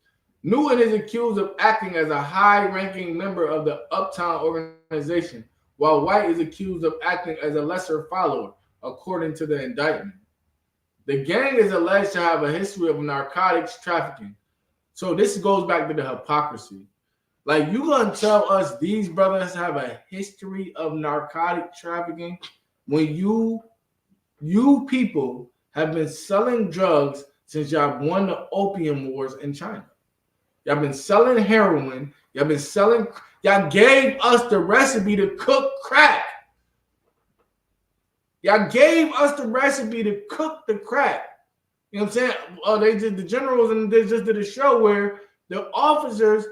Speaker 7: Newton is accused of acting as a high-ranking member of the Uptown organization, while White is accused of acting as a lesser follower, according to the indictment. The gang is alleged to have a history of narcotics trafficking. So this goes back to the hypocrisy. Like, you gonna tell us these brothers have a history of narcotic trafficking when you people have been selling drugs since y'all won the opium wars in China? Y'all been selling heroin. Y'all gave us the recipe to cook crack. Y'all gave us the recipe to cook the crack. You know what I'm saying? The generals, and they just did a show where the officers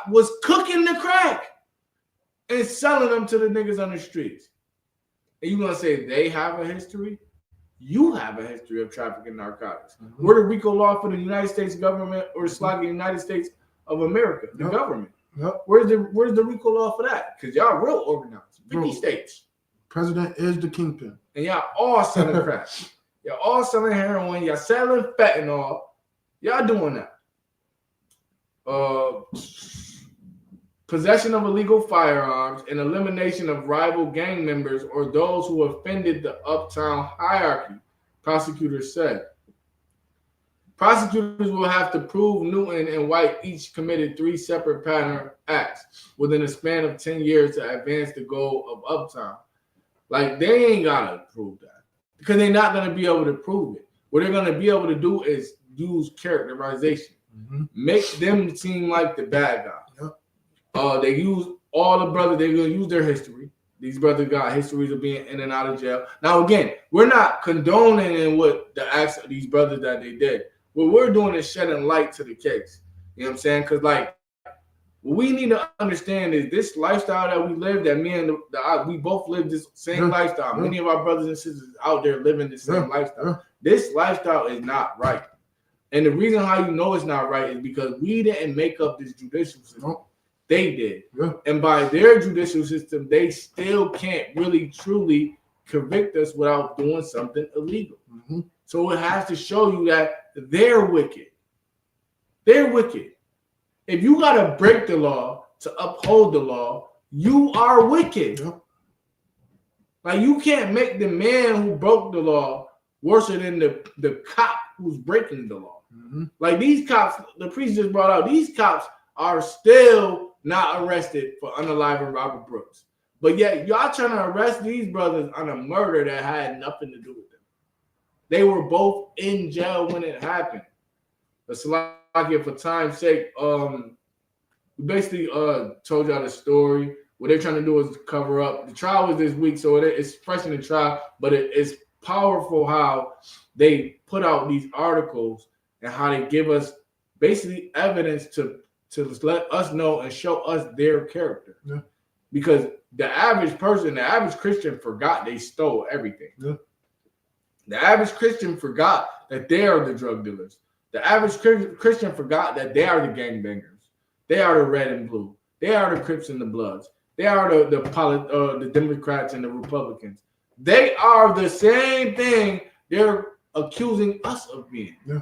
Speaker 7: was cooking the crack and selling them to the niggas on the streets. And you gonna say they have a history? You have a history of trafficking narcotics. We're the RICO law for the United States government, or it's like the United States of America, the government. Where's the RICO law for that? Because y'all real organized. 50 states.
Speaker 8: President is the kingpin.
Speaker 7: And y'all all selling crack. Y'all all selling heroin. Y'all selling fentanyl. Y'all doing that. Possession of illegal firearms and elimination of rival gang members or those who offended the Uptown hierarchy, prosecutors said. Prosecutors will have to prove Newton and White each committed 3 separate pattern acts within a span of 10 years to advance the goal of Uptown. Like, they ain't got to prove that because they're not going to be able to prove it. What they're going to be able to do is use characterization. Make them seem like the bad guy. They use all the brothers. They're going to use their history. These brothers got histories of being in and out of jail. Now, again, we're not condoning in what the acts of these brothers that they did. What we're doing is shedding light to the case. You know what I'm saying? Because, like, what we need to understand is this lifestyle that we live, that me and we both live this same lifestyle. Many of our brothers and sisters out there living the same lifestyle. This lifestyle is not right. And the reason how you know it's not right is because we didn't make up this judicial system. They did. And by their judicial system, they still can't really, truly convict us without doing something illegal. So it has to show you that they're wicked. They're wicked. If you got to break the law to uphold the law, you are wicked. Like, you can't make the man who broke the law worse than the cop who's breaking the law. Like, these cops, the priest just brought out, these cops are still not arrested for unaliving Robert Brooks. But yet, y'all trying to arrest these brothers on a murder that had nothing to do with them. They were both in jail when it happened. Assalamu for time's sake, we basically told y'all the story. What they're trying to do is cover up. The trial was this week, so it's fresh in the trial, but it's powerful how they put out these articles and how they give us basically evidence to let us know and show us their character.
Speaker 8: Yeah.
Speaker 7: Because the average person, the average Christian forgot they stole everything.
Speaker 8: Yeah.
Speaker 7: The average Christian forgot that they are the drug dealers. The average Christian forgot that they are the gangbangers. They are the red and blue. They are the Crips and the Bloods. They are the Democrats and the Republicans. They are the same thing they're accusing us of being.
Speaker 8: Yeah.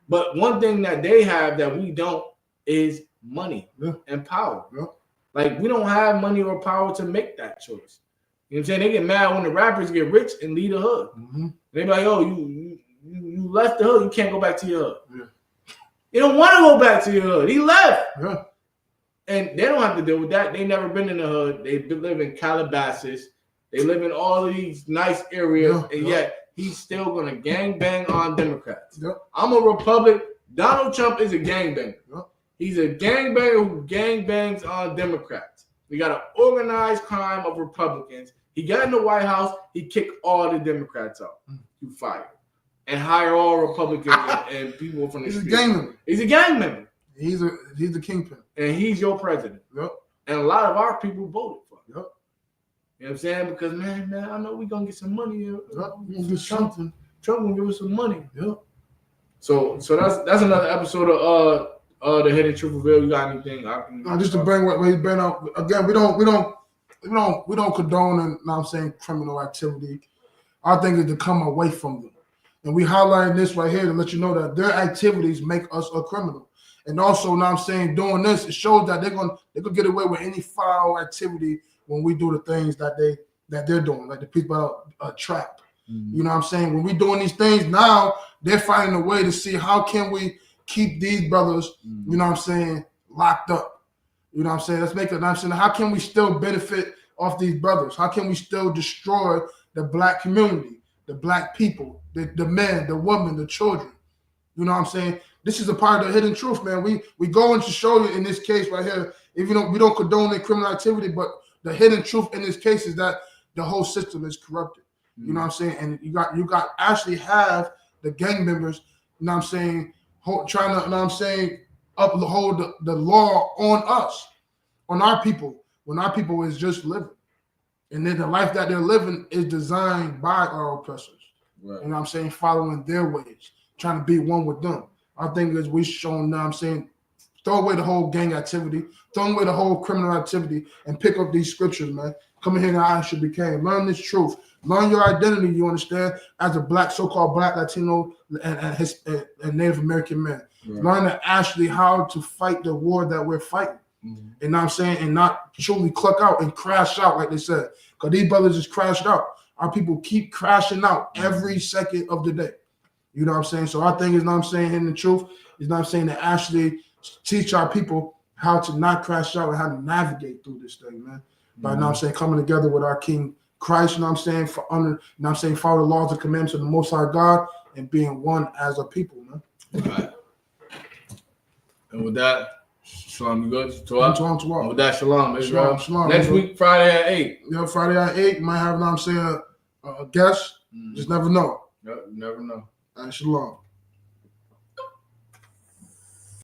Speaker 7: But one thing that they have that we don't is money and power.
Speaker 8: Yeah.
Speaker 7: Like, we don't have money or power to make that choice. You know what I'm saying? They get mad when the rappers get rich and leave the hood.
Speaker 8: Mm-hmm.
Speaker 7: They be like, oh, you left the hood, you can't go back to your hood.
Speaker 8: Yeah.
Speaker 7: You don't want to go back to your hood. He left.
Speaker 8: Yeah.
Speaker 7: And they don't have to deal with that. They never been in the hood. They live in Calabasas. They live in all of these nice areas, and yet he's still going to gangbang on Democrats.
Speaker 8: Yep.
Speaker 7: I'm a Republican. Donald Trump is a gangbanger.
Speaker 8: Yep.
Speaker 7: He's a gangbanger who gangbangs on Democrats. We got an organized crime of Republicans. He got in the White House. He kicked all the Democrats out. You fired. And hire all Republicans and people from the street.
Speaker 8: He's a gang member.
Speaker 7: He's a gang member.
Speaker 8: He's the kingpin.
Speaker 7: And he's your president.
Speaker 8: Yep.
Speaker 7: And a lot of our people voted for him.
Speaker 8: Yep.
Speaker 7: You know what I'm saying? Because, man, I know we're going to get some money here.
Speaker 8: Yep. We're gonna get something.
Speaker 7: Trump going to give us some money.
Speaker 8: Yep.
Speaker 7: So that's another episode of The Hidden Truth Revealed. You got anything?
Speaker 8: Just to bring what he's been out. Again, we don't condone and, you know what I'm saying, criminal activity. Our thing is to come away from them. And we highlighting this right here to let you know that their activities make us a criminal. And also, now I'm saying, doing this, it shows that they're gonna get away with any foul activity when we do the things that they're doing, like the people trap. Mm-hmm. You know what I'm saying? When we doing these things now, they're finding a way to see how can we keep these brothers, you know what I'm saying, locked up. You know what I'm saying? Let's make it. I'm saying, how can we still benefit off these brothers? How can we still destroy the black community, the black people, the men, the women, the children? You know what I'm saying? This is a part of the hidden truth, man. We going to show you in this case right here, even though we don't condone the criminal activity, but the hidden truth in this case is that the whole system is corrupted. You know what I'm saying? And you got actually have the gang members, you know what I'm saying, trying to, you know what I'm saying, uphold the law on us, on our people, when our people is just living. And then the life that they're living is designed by our oppressors. Right. You know what I'm saying? Following their ways, trying to be one with them. Our thing is we shown, you know what I'm saying, throw away the whole gang activity, throw away the whole criminal activity, and pick up these scriptures, man. Come in here and I should be came. Learn this truth. Learn your identity, you understand, as a black, so-called black, Latino, and Native American man. Right. Learn to actually how to fight the war that we're fighting. Mm-hmm. You know what I'm saying? And not truly cluck out and crash out, like they said. Because these brothers just crashed out. Our people keep crashing out every second of the day. You know what I'm saying? So our thing is, you know what I'm saying, in the truth, is, you know what I'm saying, to actually teach our people how to not crash out and how to navigate through this thing, man. By, you know what I'm saying, coming together with our King Christ, you know what I'm saying, you know what I'm saying, follow the laws and commandments of the Most High God and being one as a people, man.
Speaker 7: All right. And with that, shalom, you good?
Speaker 8: Shalom.
Speaker 7: With that, shalom, Israel.
Speaker 8: Shalom.
Speaker 7: Next week, Friday at 8.
Speaker 8: Yeah, Friday at 8. You might have, you know what I'm saying, a guest. Just never know.
Speaker 7: Yep, you never know.
Speaker 8: Shalom.